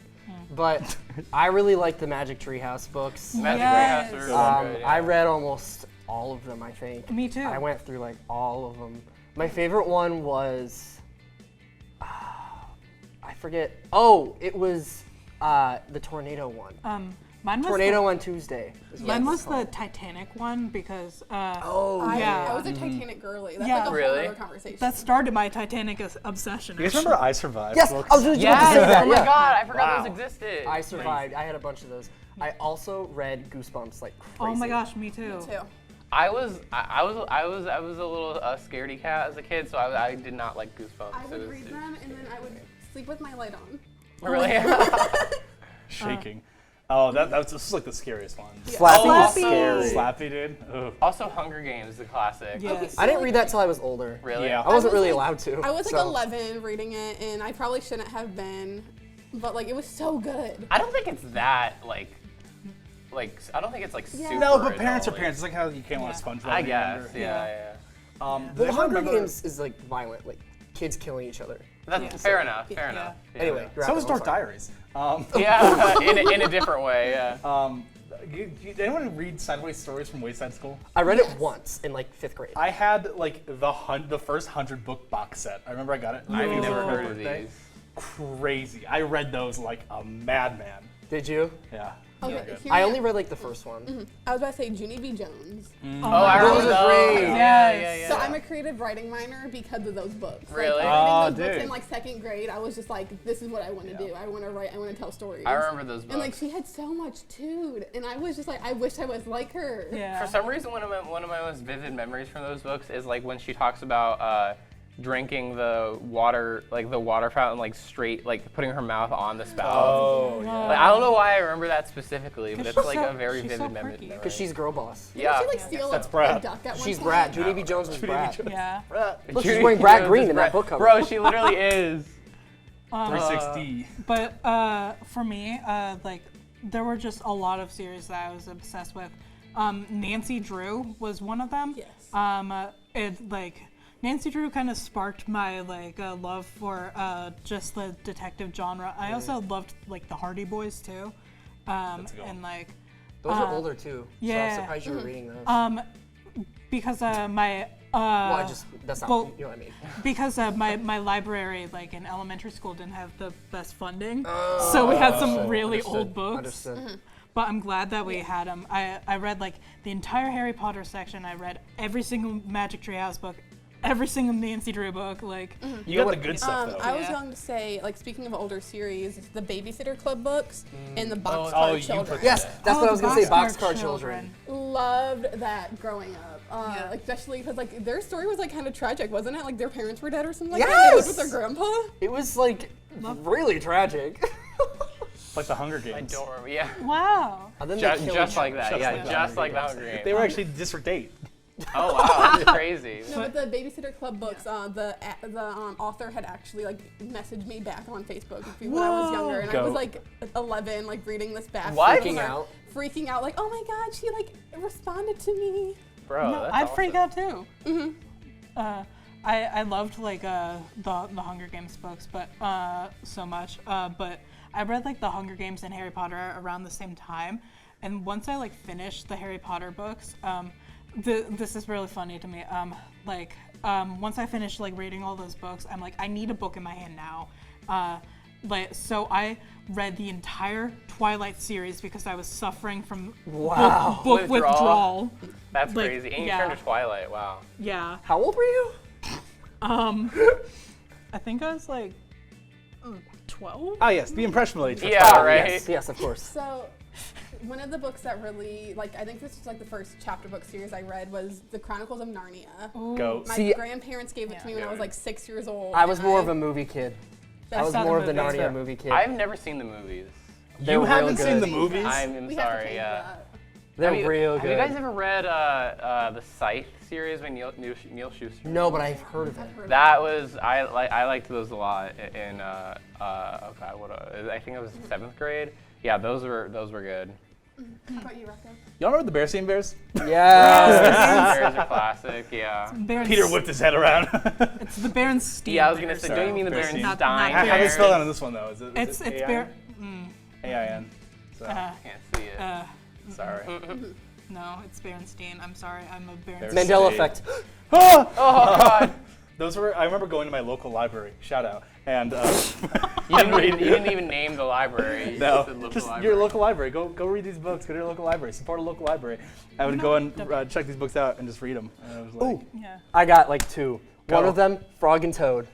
Speaker 3: But I really like the Magic Treehouse books.
Speaker 6: Magic
Speaker 8: Yes.
Speaker 6: Greyhouse are really good, yeah.
Speaker 3: I read almost all of them, I think.
Speaker 8: Me too.
Speaker 3: I went through all of them. My favorite one was, I forget. Oh, it was the tornado one.
Speaker 8: Mine was
Speaker 3: Tornado on Tuesday.
Speaker 8: Mine was the Titanic one because
Speaker 3: yeah.
Speaker 7: I was a Titanic girly. That's
Speaker 8: Yeah.
Speaker 7: like a whole
Speaker 6: Really?
Speaker 7: other conversation.
Speaker 8: that started my Titanic obsession.
Speaker 2: You guys remember I Survived
Speaker 3: Yes,
Speaker 2: books?
Speaker 3: I was just about to say
Speaker 6: Yes!
Speaker 3: that.
Speaker 6: Oh my
Speaker 3: Yeah.
Speaker 6: god, I forgot
Speaker 2: Wow.
Speaker 6: those existed.
Speaker 3: I survived. I had a bunch of those. I also read Goosebumps like crazy.
Speaker 8: Oh my gosh, me too.
Speaker 7: Me too.
Speaker 6: I was a little scaredy cat as a kid, so I did not like Goosebumps.
Speaker 7: I would read them and then I would sleep with my light on.
Speaker 6: Really?
Speaker 2: Shaking. Oh, this is the scariest one.
Speaker 3: Slappy
Speaker 6: Oh,
Speaker 3: is scary.
Speaker 2: Slappy, dude. Ugh.
Speaker 6: Also, Hunger Games, the classic.
Speaker 8: Yes.
Speaker 3: I didn't read that till I was older.
Speaker 6: Really?
Speaker 2: Yeah.
Speaker 3: I wasn't
Speaker 7: was,
Speaker 3: really
Speaker 7: like-
Speaker 3: allowed to.
Speaker 7: I was
Speaker 3: so.
Speaker 7: 11 reading it and I probably shouldn't have been, but it was so good.
Speaker 6: I don't think it's that I don't think it's
Speaker 7: Yeah.
Speaker 6: super.
Speaker 2: No, but parents are
Speaker 6: adult-y.
Speaker 2: parents. It's like how you can't watch SpongeBob.
Speaker 6: I
Speaker 2: when you're
Speaker 6: guess.
Speaker 2: younger.
Speaker 6: Yeah.
Speaker 3: The
Speaker 2: I
Speaker 3: Hunger
Speaker 2: remember-
Speaker 3: Games is violent, kids killing each other.
Speaker 6: That's fair enough. Fair enough. Yeah.
Speaker 3: Anyway,
Speaker 2: So was
Speaker 3: I'm
Speaker 2: Dark
Speaker 3: sorry.
Speaker 2: Diaries.
Speaker 6: Yeah, in a different way. Yeah.
Speaker 2: Anyone read Sideways Stories from Wayside School?
Speaker 3: I read it once in 5th grade.
Speaker 2: I had the first 100 book box set. I remember I got it.
Speaker 6: I've
Speaker 2: for
Speaker 6: never
Speaker 2: my
Speaker 6: heard of
Speaker 2: birthday.
Speaker 6: these.
Speaker 2: Crazy. I read those like a madman.
Speaker 3: Did you?
Speaker 2: Yeah.
Speaker 7: Okay,
Speaker 2: good.
Speaker 7: hear
Speaker 3: I
Speaker 7: me
Speaker 3: only
Speaker 7: out.
Speaker 3: read the first one.
Speaker 7: I was about to say Junie B. Jones.
Speaker 6: Oh, I remember
Speaker 3: Those
Speaker 6: those.
Speaker 3: are great.
Speaker 6: Yeah.
Speaker 7: So I'm a creative writing minor because of those books.
Speaker 6: Really?
Speaker 7: Reading those
Speaker 2: dude.
Speaker 7: books in 2nd grade, I was just this is what I want to do. I want to write, I want to tell stories.
Speaker 6: I remember those books.
Speaker 7: And she had so much tude, and I was just I wish I was like her.
Speaker 8: Yeah.
Speaker 6: For some reason, one of my most vivid memories from those books is when she talks about drinking the water, like the water fountain, like straight, like putting her mouth on the spout.
Speaker 2: Oh,
Speaker 6: Like, I don't know why I remember that specifically, but it's like a very
Speaker 8: she's
Speaker 6: vivid
Speaker 8: so
Speaker 6: memory.
Speaker 8: perky.
Speaker 3: Because she's girl boss.
Speaker 6: Yeah.
Speaker 7: Did she like steal
Speaker 2: That's
Speaker 7: a
Speaker 2: Brad.
Speaker 7: duck at one
Speaker 3: She's
Speaker 7: point?
Speaker 3: Brad. Judy B. Jones was Brad.
Speaker 8: Yeah.
Speaker 3: Look, she's
Speaker 6: Judy
Speaker 3: wearing Brad
Speaker 6: Jones
Speaker 3: Green
Speaker 6: is
Speaker 3: in that
Speaker 6: Brad-
Speaker 3: book cover.
Speaker 6: Bro, she literally is.
Speaker 2: 360.
Speaker 8: But for me, like there were just a lot of series that I was obsessed with. Nancy Drew was one of them.
Speaker 7: Yes.
Speaker 8: It like Nancy Drew kind of sparked my like love for just the detective genre. I also loved like the Hardy Boys too.
Speaker 2: That's a good one.
Speaker 8: And like
Speaker 3: Those are older too. So
Speaker 8: yeah.
Speaker 3: I'm surprised you were reading those.
Speaker 8: because my
Speaker 3: well, that's not,
Speaker 8: well,
Speaker 3: you know what I mean.
Speaker 8: because my library like in elementary school didn't have the best funding, so we had some really old books.
Speaker 3: Understood.
Speaker 8: But I'm glad that we had them. I read like the entire Harry Potter section. I read every single Magic Treehouse book, every single Nancy Drew book. Like
Speaker 2: You got the good stuff, though.
Speaker 7: I was
Speaker 8: Yeah.
Speaker 7: going to say, like, speaking of older series, the Babysitter Club books and the
Speaker 2: Oh,
Speaker 7: Boxcar
Speaker 2: you
Speaker 7: Children.
Speaker 2: put
Speaker 3: Yes, that's what I was
Speaker 8: the
Speaker 3: going to say.
Speaker 8: Boxcar
Speaker 3: Boxcar Children.
Speaker 7: Loved that growing up. Like, especially because, like, their story was, like, kind of tragic, wasn't it? Like, their parents were dead or something like that. They lived with their
Speaker 3: Yes!
Speaker 7: grandpa.
Speaker 3: It was like really tragic.
Speaker 2: Like the Hunger
Speaker 6: I
Speaker 2: Games.
Speaker 6: don't remember. Yeah.
Speaker 8: wow.
Speaker 3: And then
Speaker 6: Just,
Speaker 3: they killed
Speaker 6: just
Speaker 3: him.
Speaker 6: like that.
Speaker 2: Just
Speaker 6: Yeah,
Speaker 2: like the
Speaker 6: just
Speaker 2: Hunger
Speaker 6: like the
Speaker 2: Games.
Speaker 6: Hunger Games.
Speaker 2: They were actually District 8.
Speaker 6: Oh wow, that's crazy.
Speaker 7: No, but the Babysitter Club books, the author had actually, like, messaged me back on Facebook when I was younger. And I was,
Speaker 2: Goat.
Speaker 7: like, 11, like, reading this back.
Speaker 6: What?
Speaker 3: Freaking out.
Speaker 7: Freaking out, like, oh my god, she, like, responded to me.
Speaker 6: Bro,
Speaker 8: No,
Speaker 6: that's
Speaker 8: I'd
Speaker 6: awesome.
Speaker 8: freak out too. I loved like the Hunger Games books, but so much. But I read like the Hunger Games and Harry Potter around the same time, and once I like finished the Harry Potter books, this is really funny to me. Once I finished like reading all those books, I'm like, I need a book in my hand now. So I read the entire Twilight series because I was suffering from
Speaker 3: Wow.
Speaker 8: book withdrawal.
Speaker 6: That's
Speaker 8: Like,
Speaker 6: crazy. And you
Speaker 8: yeah.
Speaker 6: turned to Twilight. Wow.
Speaker 8: Yeah.
Speaker 3: How old were you?
Speaker 8: I think I was like 12.
Speaker 2: Ah, yes, the impressionable age. for
Speaker 6: Yeah,
Speaker 2: Twilight.
Speaker 6: right.
Speaker 3: Yes, of course.
Speaker 7: So, one of the books that really, like, I think this was like the first chapter book series I read was The Chronicles of Narnia.
Speaker 2: Go.
Speaker 7: My
Speaker 3: See,
Speaker 7: grandparents gave it to me when I was like 6 years old.
Speaker 3: I was
Speaker 7: and
Speaker 3: more of a movie kid. I was
Speaker 8: saw the
Speaker 3: more of the
Speaker 8: movies.
Speaker 3: Narnia movie kid.
Speaker 6: I've never seen the movies.
Speaker 3: They're
Speaker 2: You
Speaker 3: real
Speaker 2: haven't
Speaker 3: good.
Speaker 2: seen the movies?
Speaker 6: I'm
Speaker 7: We have to
Speaker 6: sorry.
Speaker 7: change
Speaker 6: Yeah.
Speaker 7: that.
Speaker 3: They're
Speaker 6: Have you-
Speaker 3: real
Speaker 6: Have
Speaker 3: good.
Speaker 6: you guys ever read the Scythe series by Neil Schuster?
Speaker 3: No, but I've heard of it.
Speaker 6: That was I liked those a lot in oh god I think it was 7th grade. Yeah, those were good.
Speaker 7: How about you, Rocco?
Speaker 2: Y'all remember the Bearstein Bears?
Speaker 3: Yeah.
Speaker 6: Bears are classic. Yeah.
Speaker 2: Peter whipped his head around.
Speaker 8: It's the Berenstein.
Speaker 6: Yeah, I was gonna say.
Speaker 8: Bears.
Speaker 6: Don't you mean the
Speaker 2: Bearstein.
Speaker 6: Berenstein?
Speaker 8: Not
Speaker 2: How do they
Speaker 8: Bears.
Speaker 2: spell that on this one, though? Is it
Speaker 8: It's
Speaker 2: A-I-N?
Speaker 8: Bear.
Speaker 2: A-I-N. So.
Speaker 6: Can't see it.
Speaker 2: Sorry.
Speaker 8: No, it's Berenstein. I'm sorry. I'm a Berenstein.
Speaker 3: Mandela
Speaker 2: State.
Speaker 3: effect.
Speaker 6: Oh god.
Speaker 2: Those were, I remember going to my local library, shout out, and
Speaker 6: You didn't even name the library. You
Speaker 2: no,
Speaker 6: said local
Speaker 2: just
Speaker 6: library.
Speaker 2: your local library. Go read these books. Go to your local library. Support a local library. I would go and check these books out and just read them. And I was like,
Speaker 8: Yeah.
Speaker 3: I got like two. One
Speaker 2: Go.
Speaker 3: of them, Frog and Toad.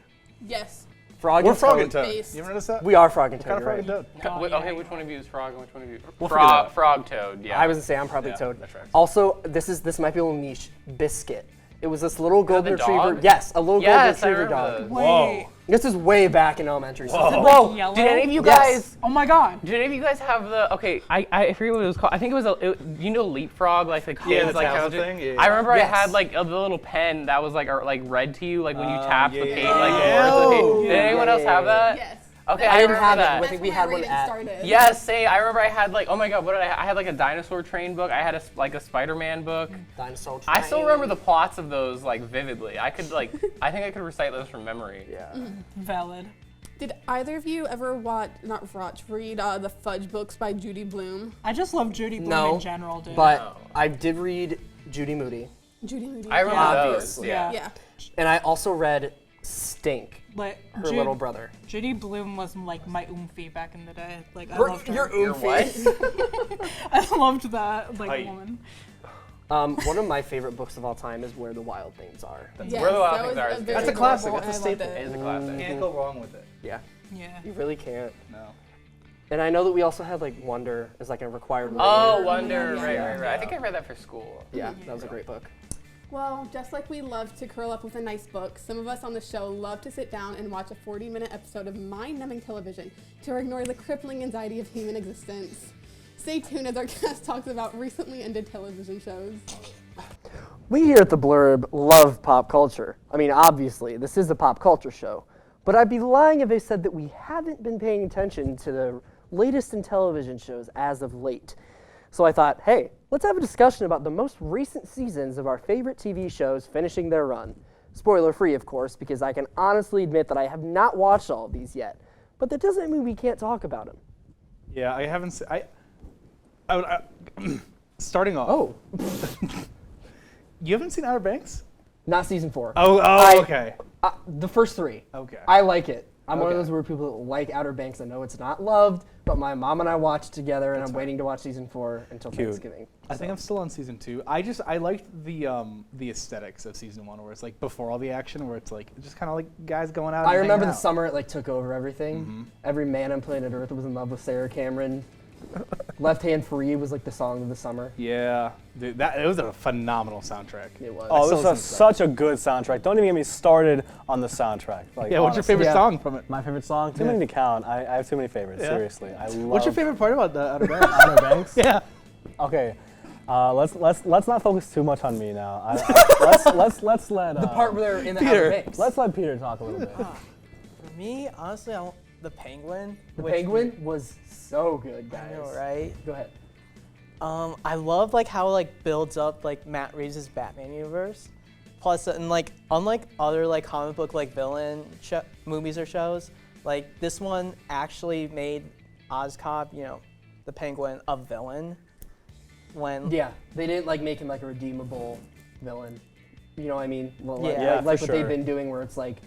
Speaker 7: Yes.
Speaker 3: Frog
Speaker 2: we're
Speaker 3: and
Speaker 2: Frog
Speaker 3: Toad.
Speaker 2: and Toad.
Speaker 7: Based.
Speaker 2: You ever notice that?
Speaker 3: We are Frog and Toad.
Speaker 2: Kind of
Speaker 3: you're
Speaker 2: Frog and
Speaker 3: right.
Speaker 2: Toad.
Speaker 6: Wait, okay, which one of you is frog and which one of you?
Speaker 2: We'll figure that out.
Speaker 6: Frog Toad. Yeah.
Speaker 3: I was gonna say I'm probably
Speaker 2: Yeah,
Speaker 3: Toad.
Speaker 2: that's right.
Speaker 3: Also, this might be a little niche. Biscuit. It was this little golden
Speaker 6: the
Speaker 3: retriever.
Speaker 6: dog?
Speaker 3: Yes, a little
Speaker 6: Yes, I
Speaker 3: golden retriever
Speaker 6: remember
Speaker 3: dog.
Speaker 6: those.
Speaker 8: Wait.
Speaker 3: This is way back in elementary school.
Speaker 2: Whoa.
Speaker 3: Bro,
Speaker 8: Yellow?
Speaker 6: Did any of you
Speaker 3: Yes.
Speaker 6: guys?
Speaker 8: Oh my God.
Speaker 6: Did any of you guys have the? Okay, I forget what it was called. I think it was you know Leapfrog, like the kids
Speaker 2: the
Speaker 6: like
Speaker 2: Towser
Speaker 6: how to-
Speaker 2: thing? Yeah.
Speaker 6: I remember
Speaker 3: Yes.
Speaker 6: I had like a little pen that was like read to you like when you
Speaker 2: Oh,
Speaker 6: tapped
Speaker 2: yeah,
Speaker 6: the
Speaker 2: yeah,
Speaker 6: page,
Speaker 2: yeah.
Speaker 6: like the
Speaker 2: Yeah.
Speaker 6: words of the page.
Speaker 3: Oh,
Speaker 6: Did anyone
Speaker 3: yeah,
Speaker 6: else have
Speaker 3: yeah,
Speaker 6: that?
Speaker 7: Yes.
Speaker 6: Okay,
Speaker 3: I didn't
Speaker 6: remember
Speaker 3: have it.
Speaker 6: that.
Speaker 3: I
Speaker 7: That's
Speaker 3: think we
Speaker 7: when
Speaker 3: had
Speaker 7: my
Speaker 3: one
Speaker 7: reading
Speaker 3: at.
Speaker 7: started.
Speaker 6: Yes, say I remember I had like, oh my god, what did I had like a dinosaur train book. I had a Spider-Man book.
Speaker 3: Dinosaur
Speaker 6: I still
Speaker 3: train.
Speaker 6: remember the plots of those like vividly. I could like I think I could recite those from memory.
Speaker 3: Yeah.
Speaker 8: Valid.
Speaker 7: Did either of you ever read the Fudge books by Judy Blume?
Speaker 8: I just love Judy Blume
Speaker 3: No,
Speaker 8: in general, dude.
Speaker 3: But I did read Judy Moody,
Speaker 7: Judy Moody.
Speaker 6: I remember those.
Speaker 3: Obviously.
Speaker 6: Yeah.
Speaker 7: Yeah.
Speaker 3: and I also read Stink,
Speaker 8: like
Speaker 3: her little brother.
Speaker 8: Judy Blume was like my oomphy back in the day. Like I
Speaker 3: Her-
Speaker 8: loved her.
Speaker 3: Your
Speaker 6: Your
Speaker 3: oofy.
Speaker 6: what?
Speaker 8: I loved that like
Speaker 2: Height.
Speaker 8: woman.
Speaker 3: One of my favorite books of all time is Where the Wild Things Are.
Speaker 7: Yes,
Speaker 6: Where the Wild
Speaker 7: that
Speaker 6: Things
Speaker 7: was
Speaker 6: Are is
Speaker 7: very
Speaker 2: That's a classic.
Speaker 7: adorable,
Speaker 2: That's a
Speaker 7: and I loved
Speaker 2: staple.
Speaker 6: It is
Speaker 7: it.
Speaker 6: a classic.
Speaker 2: Can't go wrong with it.
Speaker 3: Yeah,
Speaker 8: Yeah.
Speaker 3: you really can't.
Speaker 2: No.
Speaker 3: And I know that we also had like Wonder as like a required reading.
Speaker 6: Oh, Wonder,
Speaker 8: Yeah.
Speaker 6: right. I think I read that for school.
Speaker 3: Yeah, that was a great book.
Speaker 7: Well, just like we love to curl up with a nice book, some of us on the show love to sit down and watch a 40-minute episode of mind-numbing television to ignore the crippling anxiety of human existence. Stay tuned as our guest talks about recently ended television shows.
Speaker 3: We here at the Blurb love pop culture. I mean, obviously, this is a pop culture show. But I'd be lying if I said that we haven't been paying attention to the latest in television shows as of late. So I thought, hey, let's have a discussion about the most recent seasons of our favorite TV shows finishing their run. Spoiler free, of course, because I can honestly admit that I have not watched all of these yet. But that doesn't mean we can't talk about them.
Speaker 2: Yeah, I haven't. Starting off.
Speaker 3: Oh,
Speaker 2: You haven't seen Outer Banks?
Speaker 3: not season 4.
Speaker 2: Okay.
Speaker 3: The first 3.
Speaker 2: Okay.
Speaker 3: I like it. I'm one of
Speaker 2: Okay.
Speaker 3: those weird people that like Outer Banks. I know it's not loved, but my mom and I watched together, and I'm waiting to watch season 4 until Thanksgiving.
Speaker 2: I think I'm still on season 2. I liked the aesthetics of season 1, where it's like before all the action, where it's like just kind of like guys going out.
Speaker 3: I
Speaker 2: and
Speaker 3: remember
Speaker 2: hanging
Speaker 3: the
Speaker 2: out.
Speaker 3: summer it like took over everything. Every man on planet Earth was in love with Sarah Cameron. Left Hand Free was like the song of the summer.
Speaker 2: Yeah, dude, it was a phenomenal soundtrack.
Speaker 3: It was.
Speaker 5: Oh,
Speaker 2: still
Speaker 5: this
Speaker 2: listen
Speaker 5: is
Speaker 2: to
Speaker 5: such a good soundtrack. Don't even get me started on the soundtrack. Like,
Speaker 2: Yeah, what's your
Speaker 5: honestly.
Speaker 2: favorite
Speaker 3: Yeah.
Speaker 2: song from it?
Speaker 5: My favorite song? Too many to count. I have too many favorites.
Speaker 2: Yeah.
Speaker 5: Seriously, I love.
Speaker 2: What's your favorite part about the Outer Banks?
Speaker 5: Outer Banks?
Speaker 2: Yeah.
Speaker 5: Okay, let's not focus too much on me now. Let's let
Speaker 3: The part where they're in the
Speaker 2: Peter.
Speaker 3: Outer Banks.
Speaker 5: let's let Peter talk a little bit.
Speaker 10: For me, honestly, the Penguin.
Speaker 3: The
Speaker 10: which-
Speaker 3: Penguin was so good, guys.
Speaker 10: I know, right?
Speaker 3: Go ahead.
Speaker 10: I love like how it like builds up like Matt Reeves' Batman universe. Plus, and like unlike other like comic book like villain movies or shows, like this one actually made Oscorp, the Penguin, a villain. When
Speaker 3: Yeah, they didn't like make him like a redeemable villain. You know what I mean? Well,
Speaker 10: Yeah,
Speaker 3: like
Speaker 5: for
Speaker 3: what
Speaker 5: sure.
Speaker 3: they've been doing, where it's like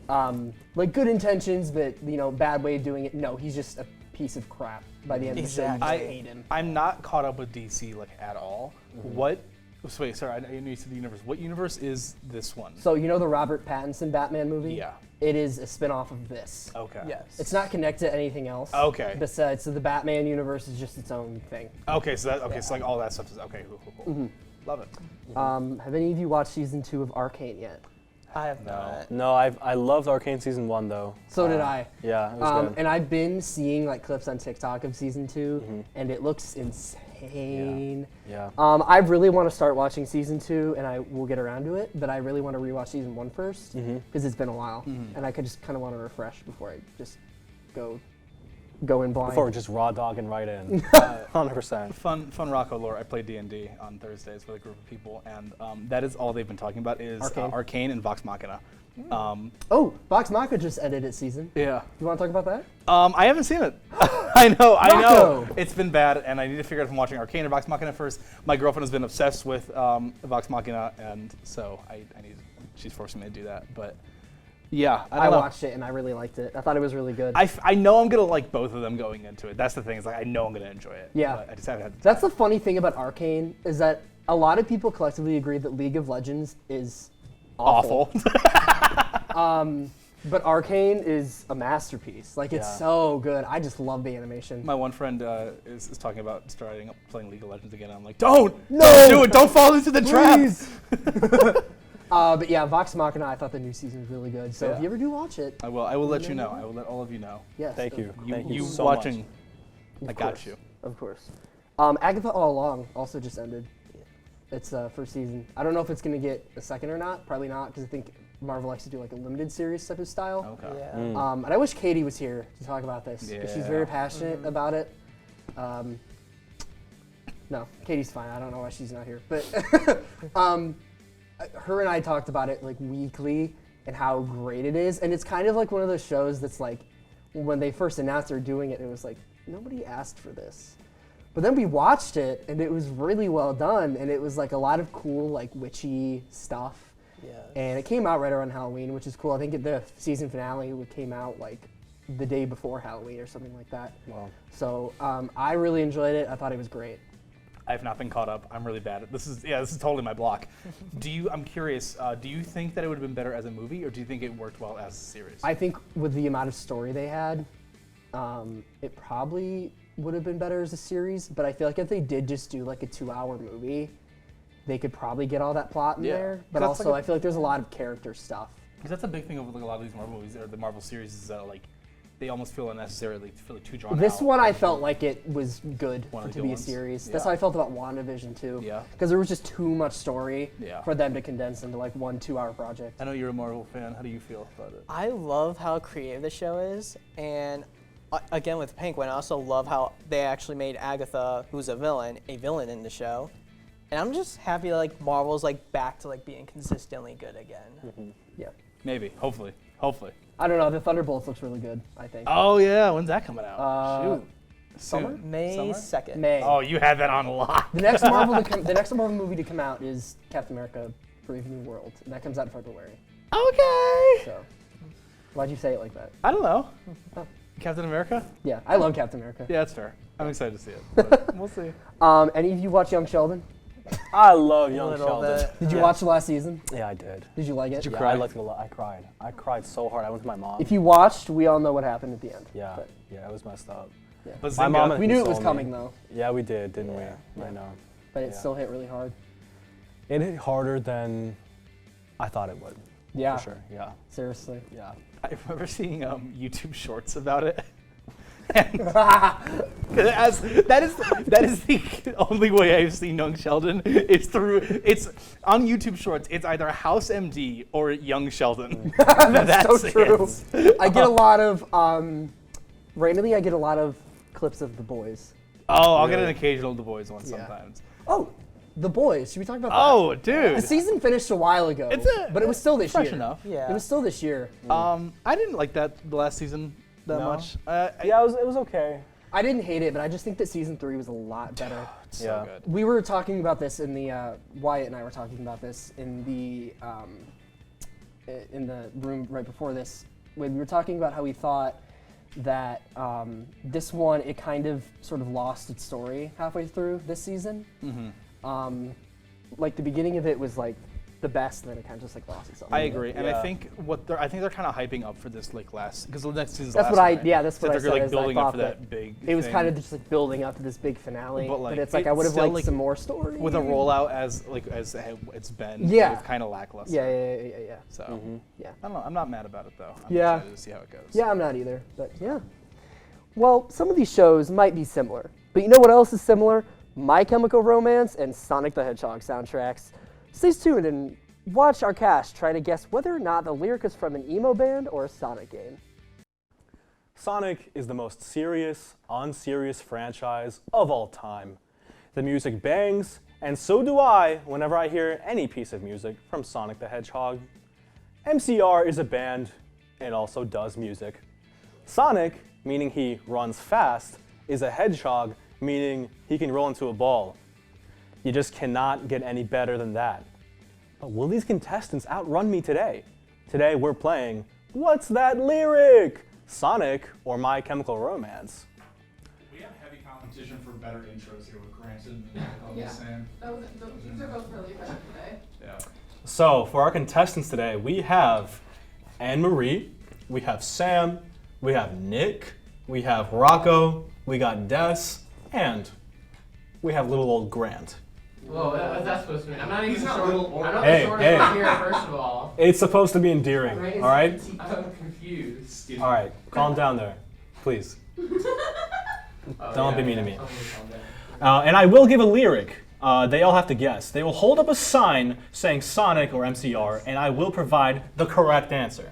Speaker 3: good intentions, but bad way of doing it. No, he's just a piece of crap by the end of the show. You
Speaker 10: Exactly.
Speaker 3: just hate him.
Speaker 2: I'm not caught up with DC like at all. What? So wait, sorry, I know you said the universe. What universe is this one?
Speaker 3: So the Robert Pattinson Batman movie?
Speaker 2: Yeah.
Speaker 3: It is a spin-off of this.
Speaker 2: Okay.
Speaker 10: yes,
Speaker 3: It's not connected to anything else.
Speaker 2: Okay.
Speaker 3: Besides, so the Batman universe is just its own thing.
Speaker 2: Okay, so like all that stuff is okay. Cool. Love it.
Speaker 3: Have any of you watched season 2 of Arcane yet?
Speaker 10: I have not.
Speaker 5: No, I loved Arcane season 1 though.
Speaker 3: So did I.
Speaker 5: Yeah, it was good.
Speaker 3: And I've been seeing like clips on TikTok of season 2, and it looks insane.
Speaker 5: Yeah.
Speaker 3: I really want to start watching season 2, and I will get around to it. But I really want to rewatch season 1 first, because it's been a while, and I could just kind of want to refresh before I just go in blind.
Speaker 5: Before we're just raw dogging right in. 100%.
Speaker 2: Fun Rocco lore. I play D&D on Thursdays with a group of people, and that is all they've been talking about is
Speaker 3: Arcane.
Speaker 2: Arcane and Vox Machina.
Speaker 3: Oh, Vox Machina just ended its season.
Speaker 2: Yeah.
Speaker 3: You want to talk about that?
Speaker 2: I haven't seen it. I know.
Speaker 3: Rocco!
Speaker 2: It's been bad, and I need to figure out if I'm watching Arcane or Vox Machina first. My girlfriend has been obsessed with Vox Machina, and so she's forcing me to do that. But yeah, I
Speaker 3: I
Speaker 2: don't know.
Speaker 3: watched it, and I really liked it. I thought it was really good.
Speaker 2: I know I'm gonna like both of them going into it. That's the thing. Is like I know I'm gonna enjoy it.
Speaker 3: Yeah.
Speaker 2: But I just haven't had.
Speaker 3: That's the funny thing about Arcane, is that a lot of people collectively agree that League of Legends is awful. But Arcane is a masterpiece. Like, it's
Speaker 5: Yeah.
Speaker 3: so good. I just love the animation.
Speaker 2: My one friend is talking about starting up playing League of Legends again. I'm like, don't do it. Don't fall into the trap.
Speaker 3: But yeah, Vox Machina, I thought the new season was really good. So if
Speaker 2: Yeah.
Speaker 3: you ever do watch it,
Speaker 2: I will. I will let you know. I will let all of you know.
Speaker 3: yes.
Speaker 5: Thank you. Thank
Speaker 2: You
Speaker 5: you so
Speaker 2: watching?
Speaker 5: much.
Speaker 2: I got
Speaker 3: course.
Speaker 2: you.
Speaker 3: Of course. Agatha All Along also just ended. It's first season. I don't know if it's going to get a second or not. Probably not, because I think Marvel likes to do like a limited series type of style.
Speaker 2: Okay.
Speaker 10: Yeah.
Speaker 3: And I wish Katie was here to talk about this, because she's very
Speaker 2: Yeah.
Speaker 3: passionate about it. No, Katie's fine. I don't know why she's not here. But her and I talked about it like weekly and how great it is. And it's kind of like one of those shows that's like, when they first announced they're doing it, it was like, nobody asked for this. But then we watched it, and it was really well done, and it was like a lot of cool, like witchy stuff.
Speaker 10: Yeah.
Speaker 3: And it came out right around Halloween, which is cool. I think the season finale came out like the day before Halloween or something like that.
Speaker 5: Wow.
Speaker 3: So I really enjoyed it. I thought it was great.
Speaker 2: I have not been caught up. I'm really bad at this. Is totally my block. I'm curious. Do you think that it would have been better as a movie, or do you think it worked well as a series?
Speaker 3: I think with the amount of story they had, it probably would have been better as a series. But I feel like if they did just do like a 2-hour movie, they could probably get all that plot in
Speaker 2: Yeah.
Speaker 3: there. But
Speaker 2: That's
Speaker 3: also,
Speaker 2: like
Speaker 3: I feel like there's a lot of character stuff.
Speaker 2: Because that's a big thing of like a lot of these Marvel movies or the Marvel series is that like they almost feel unnecessarily too drawn out.
Speaker 3: This one, I felt like it was good
Speaker 2: One of the
Speaker 3: to
Speaker 2: good
Speaker 3: be a
Speaker 2: ones.
Speaker 3: series.
Speaker 2: Yeah.
Speaker 3: That's how I felt about WandaVision too.
Speaker 2: Yeah.
Speaker 3: Because there was just too much story
Speaker 2: Yeah.
Speaker 3: for them to condense into like 1 2-hour project.
Speaker 2: I know you're a Marvel fan. How do you feel about it?
Speaker 10: I love how creative the show is, and again with Penguin, I also love how they actually made Agatha, who's a villain in the show. And I'm just happy that like Marvel's like back to like being consistently good again.
Speaker 3: Yeah.
Speaker 2: Maybe. Hopefully.
Speaker 3: I don't know. The Thunderbolts looks really good, I think.
Speaker 2: Oh yeah, when's that coming out?
Speaker 3: Uh,
Speaker 2: Shoot.
Speaker 3: summer?
Speaker 2: Soon.
Speaker 10: May
Speaker 2: Summer?
Speaker 10: 2nd.
Speaker 3: May.
Speaker 2: Oh, you had that on lock.
Speaker 3: The next Marvel movie to come out is Captain America: Brave New World, and that comes out in February.
Speaker 2: Okay.
Speaker 3: So, why'd you say it like that?
Speaker 2: I don't know.
Speaker 3: Oh.
Speaker 2: Captain America?
Speaker 3: Yeah, I love Captain America.
Speaker 2: Yeah, that's fair. I'm excited to see it. But we'll see.
Speaker 3: Any of you watch Young Sheldon?
Speaker 5: I love Young
Speaker 10: Little
Speaker 5: Sheldon.
Speaker 10: bit.
Speaker 3: Did you watch the last season?
Speaker 5: Yeah, I did.
Speaker 3: Did you like it?
Speaker 5: Yeah, I liked it a lot. I cried. I cried so hard. I went to my mom.
Speaker 3: If you watched, we all know what happened at the end.
Speaker 5: Yeah,
Speaker 3: But
Speaker 5: yeah, it was messed up.
Speaker 2: But
Speaker 5: My mom.
Speaker 3: we knew it was
Speaker 5: consoled
Speaker 3: coming
Speaker 5: me.
Speaker 3: though,
Speaker 5: Yeah, we did, didn't
Speaker 3: Yeah.
Speaker 5: we? I know.
Speaker 3: but it
Speaker 5: Yeah.
Speaker 3: still hit really hard.
Speaker 5: It hit harder than I thought it would.
Speaker 3: Yeah,
Speaker 5: For sure. Yeah.
Speaker 3: seriously.
Speaker 5: Yeah.
Speaker 2: I remember seeing YouTube shorts about it. As that is the only way I've seen Young Sheldon. It's on YouTube Shorts. It's either House MD or Young Sheldon.
Speaker 3: That's so true.
Speaker 2: it.
Speaker 3: I get a lot of randomly. I get a lot of clips of The Boys.
Speaker 2: Oh, I'll get an occasional The Boys one
Speaker 3: Yeah.
Speaker 2: sometimes.
Speaker 3: Oh, The Boys. Should we talk about that?
Speaker 2: Oh, dude.
Speaker 3: The season finished a while ago, but it was still this
Speaker 2: fresh
Speaker 3: year.
Speaker 2: enough.
Speaker 10: Yeah.
Speaker 3: It was still this year.
Speaker 2: I didn't like the last season that
Speaker 5: No?
Speaker 2: much.
Speaker 5: Yeah, it was okay.
Speaker 3: I didn't hate it, but I just think that season 3 was a lot better.
Speaker 2: It's
Speaker 5: Yeah.
Speaker 2: so good.
Speaker 3: We were talking about this in the Wyatt and I were talking about this in the room right before this. When we were talking about how we thought that this one, it kind of sort of lost its story halfway through this season.
Speaker 2: Mm-hmm.
Speaker 3: Like the beginning of it was like the best, and then it kind of just like lost itself.
Speaker 2: I agree, and I
Speaker 5: Yeah.
Speaker 2: think they're kind of hyping up for this like last because the next season's
Speaker 3: That's
Speaker 2: last
Speaker 3: what I
Speaker 2: one, right?
Speaker 3: yeah. That's
Speaker 2: So
Speaker 3: what I
Speaker 2: they're
Speaker 3: said.
Speaker 2: like
Speaker 3: is I
Speaker 2: building up
Speaker 3: thought
Speaker 2: for
Speaker 3: that
Speaker 2: that big.
Speaker 3: it was
Speaker 2: thing.
Speaker 3: kind of just like building up to this big finale,
Speaker 2: But, like,
Speaker 3: it's like I
Speaker 2: it's
Speaker 3: would have
Speaker 2: still,
Speaker 3: liked
Speaker 2: like,
Speaker 3: some more story
Speaker 2: with a rollout as it's been.
Speaker 3: Yeah.
Speaker 2: It's kind of lackluster.
Speaker 3: Yeah.
Speaker 2: So
Speaker 3: Yeah.
Speaker 2: I don't know. I'm not mad about it though. I'm
Speaker 3: Yeah.
Speaker 2: excited to see how it goes.
Speaker 3: Yeah, I'm not either, but yeah. Well, some of these shows might be similar, but you know what else is similar? My Chemical Romance and Sonic the Hedgehog soundtracks. Stay tuned and watch our cast try to guess whether or not the lyric is from an emo band or a Sonic game.
Speaker 5: Sonic is the most serious, unserious franchise of all time. The music bangs, and so do I whenever I hear any piece of music from Sonic the Hedgehog. MCR is a band and also does music. Sonic, meaning he runs fast, is a hedgehog, meaning he can roll into a ball. You just cannot get any better than that. But will these contestants outrun me today? Today we're playing What's That Lyric? Sonic or My Chemical Romance?
Speaker 11: We have heavy competition for better intros here with Granted and
Speaker 7: Yeah.
Speaker 11: Sam.
Speaker 7: These are both really good today.
Speaker 11: Yeah.
Speaker 5: So for our contestants today, we have Anne-Marie, we have Sam, we have Nick, we have Rocco, we got Des, and we have little old Grant.
Speaker 6: Whoa, what's that supposed to mean? I'm not even sure. I'm not
Speaker 5: Hey,
Speaker 6: the shortest
Speaker 5: hey.
Speaker 6: one here, first of all.
Speaker 5: It's supposed to be endearing, all right?
Speaker 6: I'm confused.
Speaker 5: All right, calm down there, please. Don't be mean to me. And I will give a lyric. They all have to guess. They will hold up a sign saying Sonic or MCR, and I will provide the correct answer.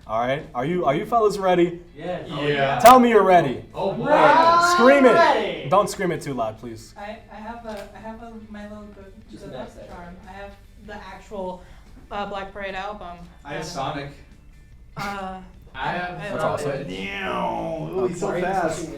Speaker 5: All right? Are you fellas ready?
Speaker 6: Yeah.
Speaker 11: Yeah.
Speaker 5: Tell me you're ready.
Speaker 6: Oh boy.
Speaker 5: Scream it.
Speaker 6: Ready.
Speaker 5: Don't scream it too loud, please.
Speaker 8: I have my little good luck charm. I have the actual Black Parade album.
Speaker 11: I have Sonic.
Speaker 8: Uh,
Speaker 6: I have.
Speaker 8: That's
Speaker 5: awesome.
Speaker 11: Oh, he's so fast.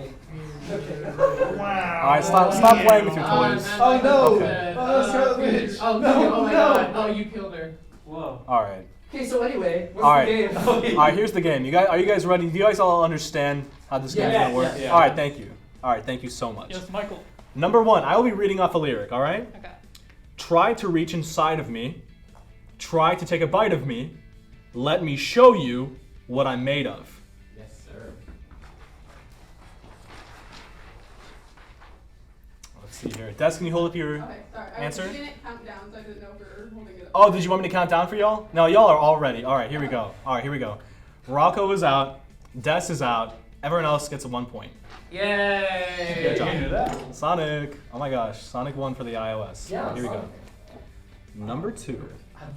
Speaker 5: All right, stop playing with your toys.
Speaker 11: Oh, no.
Speaker 6: Okay.
Speaker 11: Oh, Scarlet Witch.
Speaker 6: Oh,
Speaker 11: No,
Speaker 6: oh my
Speaker 11: no.
Speaker 6: god. Oh, you killed her.
Speaker 11: Whoa.
Speaker 5: All right.
Speaker 3: Okay, so anyway, what's
Speaker 5: All right.
Speaker 3: the game?
Speaker 5: All right, here's the game. Are you guys ready? Do you guys all understand how this game's
Speaker 6: Yeah,
Speaker 5: gonna work?
Speaker 11: yeah.
Speaker 5: All right, thank you. All right, thank you so much.
Speaker 8: yes, Michael.
Speaker 5: Number 1, I will be reading off a lyric, all right?
Speaker 8: Okay.
Speaker 5: Try to reach inside of me. Try to take a bite of me. Let me show you what I'm made of.
Speaker 6: Yes, sir.
Speaker 5: Let's see here. Des, can you hold up your
Speaker 7: Okay, sorry.
Speaker 5: answer?
Speaker 7: I was doing it countdown, so I didn't know if we were holding it up.
Speaker 5: Oh, did you want me to count down for y'all? No, y'all are all ready. All right, here we go. All right, here we go. Rocco is out. Des is out. Everyone else gets a 1 point.
Speaker 6: Yay!
Speaker 5: Good job. Sonic. Oh my gosh, Sonic won for the iOS.
Speaker 3: Yeah,
Speaker 5: Here we go.
Speaker 3: Sonic.
Speaker 5: Number 2.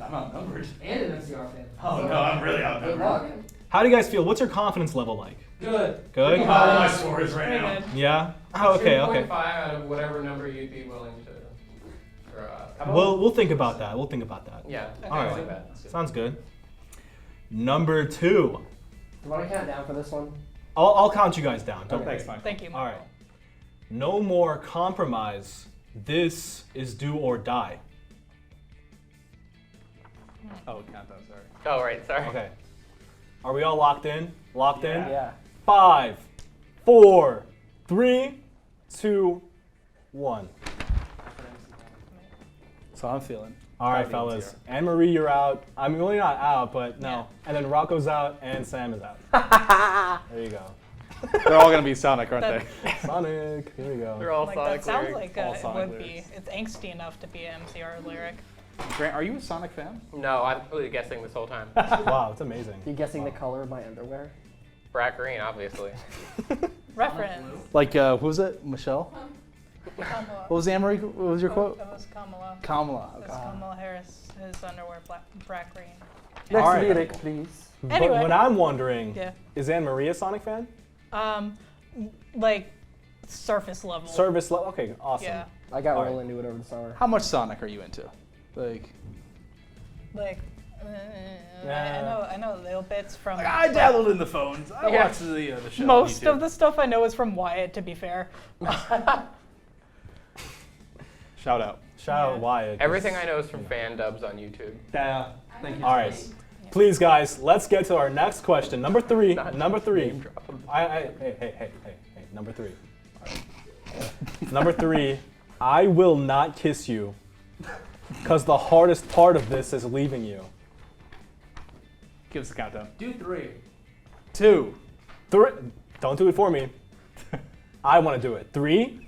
Speaker 11: I'm outnumbered.
Speaker 3: And an MCR fan.
Speaker 11: Oh no, I'm really
Speaker 3: Good
Speaker 11: outnumbered.
Speaker 3: luck.
Speaker 5: How do you guys feel? What's your confidence level like?
Speaker 3: Good.
Speaker 5: Good?
Speaker 11: All my scores right now.
Speaker 5: Yeah? Oh, okay, okay.
Speaker 6: 2.5 out of whatever number you'd be willing to throw out.
Speaker 5: We'll think about that. We'll think about that.
Speaker 6: Yeah.
Speaker 5: All
Speaker 6: I
Speaker 5: right.
Speaker 6: like that.
Speaker 5: Sounds good. Number 2.
Speaker 3: Do you want to count down for this one?
Speaker 5: I'll count you guys down. Don't
Speaker 11: Thanks, Mike.
Speaker 8: Thank you.
Speaker 5: All right. No more compromise. This is do or die.
Speaker 2: Oh, countdown, sorry.
Speaker 6: Oh, right. Sorry.
Speaker 5: Okay. Are we all locked in? Locked in?
Speaker 3: Yeah.
Speaker 5: 5, 4, 3, 2, 1.
Speaker 2: So I'm feeling.
Speaker 5: All right,
Speaker 2: Probably
Speaker 5: fellas.
Speaker 2: MCR.
Speaker 5: Anne Marie, you're out. I'm really not out, but no. And then Rocco's out, and Sam is out. There you go.
Speaker 2: They're all gonna be Sonic, aren't
Speaker 8: That-
Speaker 2: they?
Speaker 5: Sonic. Here we go.
Speaker 6: They're all
Speaker 8: Like
Speaker 6: Sonic
Speaker 8: that sounds
Speaker 6: lyrics.
Speaker 8: like
Speaker 2: All
Speaker 8: it
Speaker 2: Sonic
Speaker 8: would
Speaker 2: lyrics.
Speaker 8: be. It's angsty enough to be an MCR lyric.
Speaker 2: Grant, are you a Sonic fan?
Speaker 6: No, I'm completely guessing this whole time.
Speaker 5: Wow, it's amazing.
Speaker 3: You guessing the color of my underwear?
Speaker 6: Brat green, obviously.
Speaker 8: Reference.
Speaker 2: Like, who was it? Michelle?
Speaker 8: Kamala.
Speaker 2: What was Anne-Marie? What was your quote?
Speaker 8: That was Kamala.
Speaker 2: Kamala.
Speaker 8: That
Speaker 2: Okay.
Speaker 8: was Kamala Harris. His underwear brat green.
Speaker 3: Next
Speaker 5: All right.
Speaker 3: lyric, please.
Speaker 8: Anyway.
Speaker 5: But what I'm wondering,
Speaker 8: Yeah.
Speaker 5: is Anne Marie a Sonic fan?
Speaker 8: Like surface level.
Speaker 5: Service level. Okay, awesome.
Speaker 8: Yeah.
Speaker 3: I got
Speaker 5: All
Speaker 3: real
Speaker 5: right.
Speaker 3: into it over the summer.
Speaker 2: How much Sonic are you into? Like,
Speaker 8: Like.
Speaker 5: Yeah.
Speaker 8: I know little bits from.
Speaker 2: I dabbled in the phones. I
Speaker 8: Yeah.
Speaker 2: watched the show.
Speaker 8: Most of the stuff I know is from Wyatt. To be fair.
Speaker 2: Shout out.
Speaker 5: Shout out Wyatt.
Speaker 6: Everything I know is from fan dubs on YouTube.
Speaker 2: Yeah. Thank you.
Speaker 5: All right. Please, guys, let's get to our next question. Number 3. Number 3. Hey. Number 3. Number 3. I will not kiss you, because the hardest part of this is leaving you.
Speaker 2: Give us a countdown.
Speaker 3: Do 3.
Speaker 2: 2.
Speaker 5: 3. Don't do it for me. I want to do it. 3,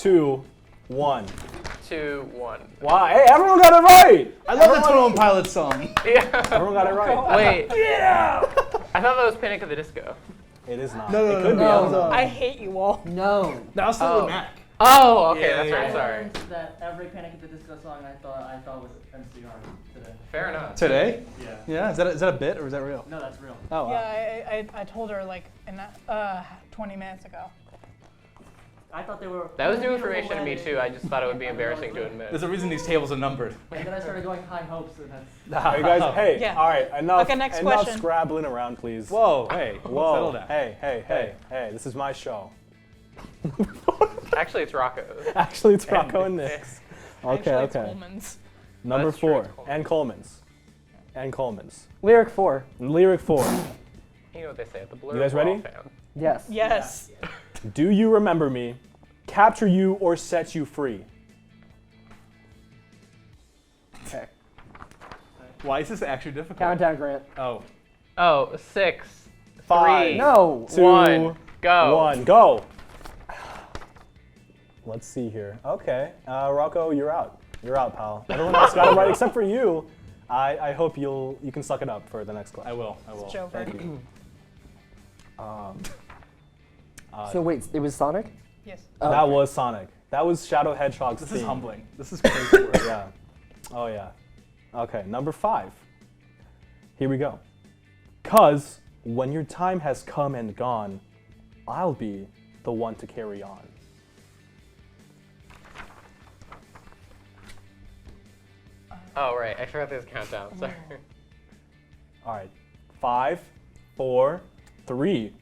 Speaker 5: 2, 1.
Speaker 6: 2, 1.
Speaker 5: Wow. Hey, everyone got it right.
Speaker 2: I love the 21 Pilots song.
Speaker 6: Yeah.
Speaker 5: Everyone got it right.
Speaker 6: Wait. Yeah. I thought that was Panic at the Disco.
Speaker 5: It is not.
Speaker 2: No,
Speaker 5: It could be.
Speaker 3: no.
Speaker 8: I hate you all.
Speaker 3: No.
Speaker 2: That was
Speaker 6: Oh.
Speaker 2: still Mac.
Speaker 6: Oh, okay.
Speaker 2: Yeah,
Speaker 6: That's
Speaker 2: yeah,
Speaker 6: right.
Speaker 2: yeah.
Speaker 6: Sorry.
Speaker 9: That every Panic at the Disco song I thought was MCR today.
Speaker 6: Fair enough.
Speaker 2: Today?
Speaker 9: Yeah.
Speaker 2: Yeah. Is that a bit or is that real?
Speaker 9: No, that's real.
Speaker 2: Oh, wow.
Speaker 8: Yeah, I told her like 20 minutes ago.
Speaker 9: I thought they were.
Speaker 6: That was new information to me too. I just thought it would be embarrassing to admit.
Speaker 2: There's a reason these tables are numbered.
Speaker 9: And then I started going high hopes, and that's.
Speaker 5: All right, guys. Hey.
Speaker 8: Yeah.
Speaker 5: All right. Enough.
Speaker 8: Okay, next
Speaker 5: enough
Speaker 8: question.
Speaker 5: scrabbling around, please.
Speaker 2: Whoa, hey.
Speaker 5: Whoa.
Speaker 2: Settle down.
Speaker 5: Hey. This is my show.
Speaker 6: Actually, it's Rocco.
Speaker 5: Actually, it's Rocco and Nick. Okay.
Speaker 8: Actually, it's
Speaker 5: Okay.
Speaker 8: Coleman's.
Speaker 5: Number
Speaker 6: That's true,
Speaker 5: 4.
Speaker 6: it's Coleman's.
Speaker 5: And Coleman's. And Coleman's.
Speaker 3: Lyric 4.
Speaker 5: Lyric 4.
Speaker 6: You know what they say at the Blurb.
Speaker 5: You guys
Speaker 6: we're all
Speaker 5: ready?
Speaker 6: fans.
Speaker 3: Yes.
Speaker 8: Yes.
Speaker 5: Do you remember me? Capture you or set you free?
Speaker 3: Okay.
Speaker 2: Why is this actually difficult?
Speaker 3: Countdown, Grant.
Speaker 2: Oh.
Speaker 6: Oh, 6,
Speaker 5: 5,
Speaker 6: 3,
Speaker 3: No.
Speaker 5: 2,
Speaker 6: 1, go.
Speaker 5: 1, go. Let's see here. Okay, Rocco, you're out. You're out, pal. Everyone else got it right except for you. I hope you can suck it up for the next question.
Speaker 2: I will.
Speaker 8: Joker.
Speaker 5: Thank you.
Speaker 3: So wait, it was Sonic?
Speaker 8: Yes.
Speaker 3: Oh,
Speaker 5: That
Speaker 3: okay.
Speaker 5: was Sonic. That was Shadow Hedgehog's
Speaker 2: This
Speaker 5: theme.
Speaker 2: is humbling. This is crazy.
Speaker 5: Yeah. Oh yeah. Okay, number 5. Here we go. 'Cause when your time has come and gone, I'll be the one to carry on.
Speaker 6: Oh, right. I forgot there's a countdown. Sorry.
Speaker 5: All right. 5, 4, 3,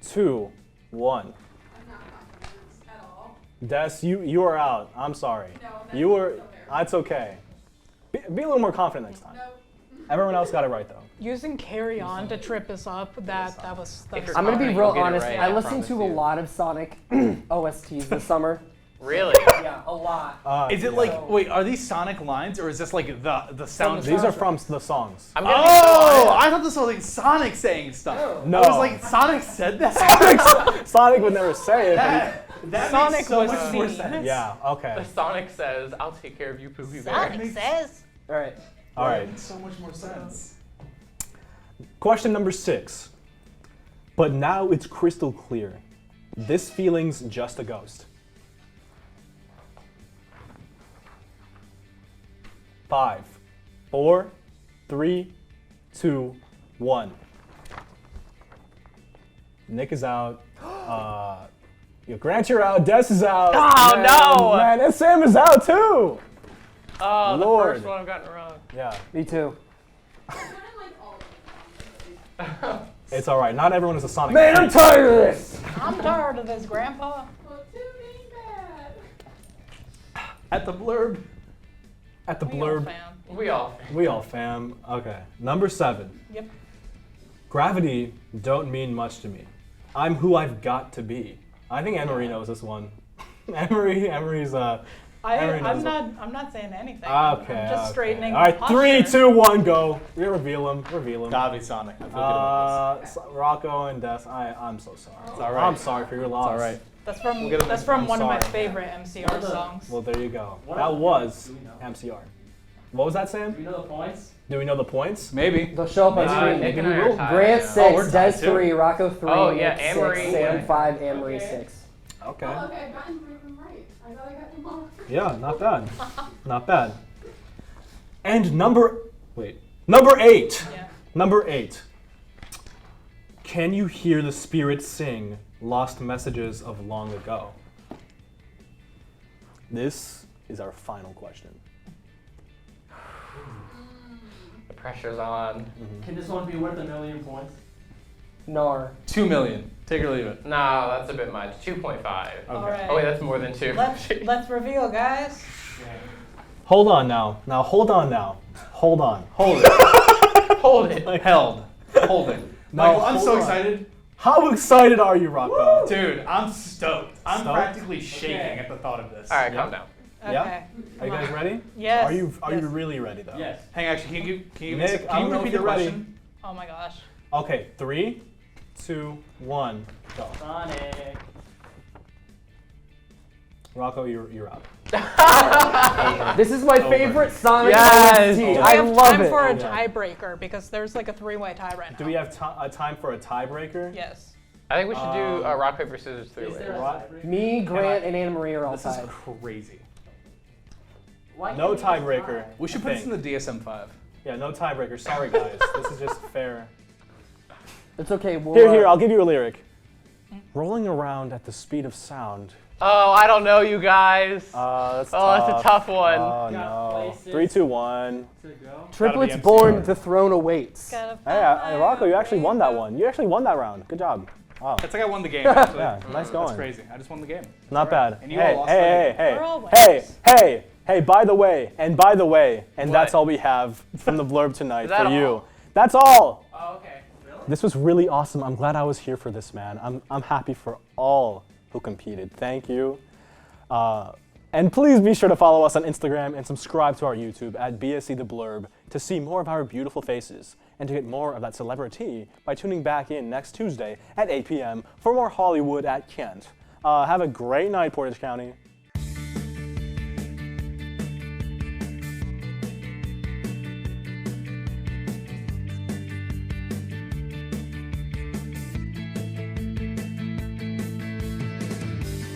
Speaker 5: 2, 1.
Speaker 7: I'm not confident at all.
Speaker 5: Des, you are out. I'm sorry.
Speaker 7: No, that's
Speaker 5: You were.
Speaker 7: still there.
Speaker 5: That's okay. Be a little more confident next time.
Speaker 7: No.
Speaker 5: Everyone else got it right though.
Speaker 8: Using "Carry On" to trip us up. That was.
Speaker 6: If you're
Speaker 3: I'm gonna be
Speaker 6: confident
Speaker 3: real
Speaker 6: you'll get it
Speaker 3: honest.
Speaker 6: right,
Speaker 3: I
Speaker 6: I
Speaker 3: listened
Speaker 6: promise
Speaker 3: to a
Speaker 6: you.
Speaker 3: lot of Sonic OSTs this summer.
Speaker 6: Really?
Speaker 3: Yeah, a lot.
Speaker 2: Is it like, wait, are these Sonic lines or is this like the sound?
Speaker 5: These are from the songs.
Speaker 6: I'm gonna
Speaker 2: Oh, I thought this was like Sonic saying stuff.
Speaker 5: No.
Speaker 2: I was like, Sonic said that?
Speaker 5: Sonic would never say it. But
Speaker 11: That
Speaker 8: Sonic
Speaker 11: makes so
Speaker 8: was
Speaker 11: much more
Speaker 8: seen.
Speaker 11: sense.
Speaker 5: Yeah. Okay.
Speaker 6: The Sonic says, "I'll take care of you, Poopy Bear."
Speaker 10: Sonic says.
Speaker 3: All right.
Speaker 5: All
Speaker 11: That
Speaker 5: right.
Speaker 11: makes so much more sense.
Speaker 5: Question number 6. But now it's crystal clear. This feeling's just a ghost. 5, 4, 3, 2, 1. Nick is out. Grant, you're out. Des is out.
Speaker 6: Oh,
Speaker 5: man,
Speaker 6: no!
Speaker 5: Man, and Sam is out too.
Speaker 6: Oh, the
Speaker 5: Lord.
Speaker 6: first one I've gotten wrong.
Speaker 5: Yeah,
Speaker 3: Me too.
Speaker 5: it's all right. Not everyone is a Sonic
Speaker 3: Man, I'm
Speaker 5: fan.
Speaker 3: tired of this.
Speaker 8: I'm tired of this, Grandpa.
Speaker 11: At the blurb.
Speaker 5: At the
Speaker 8: We all
Speaker 5: blurb,
Speaker 8: fam.
Speaker 6: We all.
Speaker 5: we all fam. Okay, number 7.
Speaker 8: Yep.
Speaker 5: Gravity don't mean much to me. I'm who I've got to be. I think Anne-Marie knows this one. Anne-Marie's Emery knows
Speaker 8: I'm not saying anything.
Speaker 5: Okay.
Speaker 8: I'm just straightening.
Speaker 5: All right,
Speaker 8: the
Speaker 5: 3,
Speaker 8: posture.
Speaker 5: 2, 1, go. Reveal him. Reveal him.
Speaker 11: Gotta be Sonic. I feel good about this.
Speaker 5: Rocco and Des. I'm so sorry.
Speaker 11: It's all right.
Speaker 5: I'm sorry for your loss.
Speaker 11: All right.
Speaker 8: That's from
Speaker 11: get it.
Speaker 8: one
Speaker 5: I'm
Speaker 8: of my
Speaker 5: sorry.
Speaker 8: favorite MCR songs.
Speaker 5: Well, there you go. That was MCR. What was that, Sam?
Speaker 9: Do you know the points?
Speaker 5: Do we know the points?
Speaker 11: Maybe.
Speaker 3: They'll show up on
Speaker 6: Maybe
Speaker 3: screen.
Speaker 6: Nick and I are tied,
Speaker 3: Grant
Speaker 6: yeah.
Speaker 3: 6,
Speaker 11: we're
Speaker 3: Des
Speaker 11: tied, too.
Speaker 3: 3, Rocco 3,
Speaker 6: Oh, yeah,
Speaker 3: Nick 6,
Speaker 6: Anne-Marie.
Speaker 3: Sam 5, Anne-Marie 6.
Speaker 5: Okay.
Speaker 7: Oh, okay, I've gotten 3 of them right. I thought I got them all.
Speaker 5: Yeah, not bad. Not bad. And number 8.
Speaker 8: Yeah.
Speaker 5: Number 8. Can you hear the spirits sing lost messages of long ago? This is our final question.
Speaker 6: The pressure's on.
Speaker 9: Can this one be worth 1 million points?
Speaker 3: Nar.
Speaker 11: 2 million. Take it or leave it.
Speaker 6: No, that's a bit much. 2.5.
Speaker 8: All right.
Speaker 6: Oh wait, that's more than 2.
Speaker 8: Let's reveal, guys.
Speaker 5: Hold on now. Hold on now. Hold on.
Speaker 11: Hold it.
Speaker 6: Hold it.
Speaker 11: Held. Hold it. Michael, I'm
Speaker 5: hold
Speaker 11: so
Speaker 5: on.
Speaker 11: excited.
Speaker 5: How excited are you, Rocco?
Speaker 11: Dude, I'm stoked. I'm
Speaker 5: Stoked?
Speaker 11: practically shaking at the thought of this.
Speaker 6: All right, calm down.
Speaker 8: Okay.
Speaker 5: Yeah? Are you guys ready?
Speaker 8: Yes.
Speaker 5: Are you
Speaker 8: Yes.
Speaker 5: really ready though?
Speaker 9: Yes.
Speaker 11: Hang on, actually, can you
Speaker 5: Nick, I don't know if
Speaker 11: repeat the
Speaker 5: you're ready.
Speaker 11: question?
Speaker 8: Oh my gosh.
Speaker 5: Okay, 3, 2, 1, go.
Speaker 9: Sonic.
Speaker 5: Rocco, you're up.
Speaker 3: This is my favorite Sonic
Speaker 6: Yes.
Speaker 3: OST.
Speaker 8: Do we
Speaker 3: I
Speaker 8: have
Speaker 3: love
Speaker 8: time
Speaker 3: it.
Speaker 8: for a
Speaker 5: Yeah.
Speaker 8: tiebreaker? Because there's like a 3-way tie right now.
Speaker 5: Do we have time for a tiebreaker?
Speaker 8: Yes.
Speaker 6: I think we should do rock paper scissors 3
Speaker 9: Is
Speaker 6: way.
Speaker 9: there a
Speaker 5: Right.
Speaker 9: tiebreaker?
Speaker 3: Me, Grant, and Anne-Marie are all
Speaker 11: This is
Speaker 3: tied.
Speaker 11: crazy.
Speaker 9: Why can't
Speaker 5: No
Speaker 9: we just
Speaker 5: tiebreaker.
Speaker 9: tie?
Speaker 11: We should
Speaker 5: I
Speaker 11: put this in
Speaker 5: think.
Speaker 11: the DSM-5.
Speaker 5: Yeah, no tiebreaker. Sorry, guys. This is just fair.
Speaker 3: It's okay. We'll,
Speaker 5: Here, I'll give you a lyric. Rolling around at the speed of sound.
Speaker 6: Oh, I don't know, you guys.
Speaker 5: That's
Speaker 6: That's a tough one.
Speaker 5: Oh,
Speaker 9: Got
Speaker 5: no.
Speaker 9: places.
Speaker 5: 3, 2, 1.
Speaker 9: To go.
Speaker 3: Triplets
Speaker 5: Gotta be
Speaker 3: born,
Speaker 5: MCR.
Speaker 3: the throne awaits.
Speaker 8: Gotta
Speaker 5: Hey, Rocco, you actually won that one. You actually won that round. Good job. Wow.
Speaker 11: That's like I won the game, actually.
Speaker 5: Yeah, nice going.
Speaker 11: That's crazy. I just won the game.
Speaker 5: Not bad.
Speaker 11: And you
Speaker 5: hey,
Speaker 11: all lost
Speaker 5: hey,
Speaker 8: We're all
Speaker 5: hey,
Speaker 8: winners.
Speaker 5: hey, by the way, and
Speaker 6: What?
Speaker 5: that's all we have from the blurb tonight
Speaker 6: Is that
Speaker 5: for you.
Speaker 6: all?
Speaker 5: That's all.
Speaker 6: Oh, okay.
Speaker 5: This was really awesome. I'm glad I was here for this, man. I'm happy for all who competed. Thank you. And please be sure to follow us on Instagram and subscribe to our YouTube at BSC The Blurb to see more of our beautiful faces and to get more of that celebrity by tuning back in next Tuesday at 8 p.m. for more Hollywood at Kent. Have a great night, Portage County.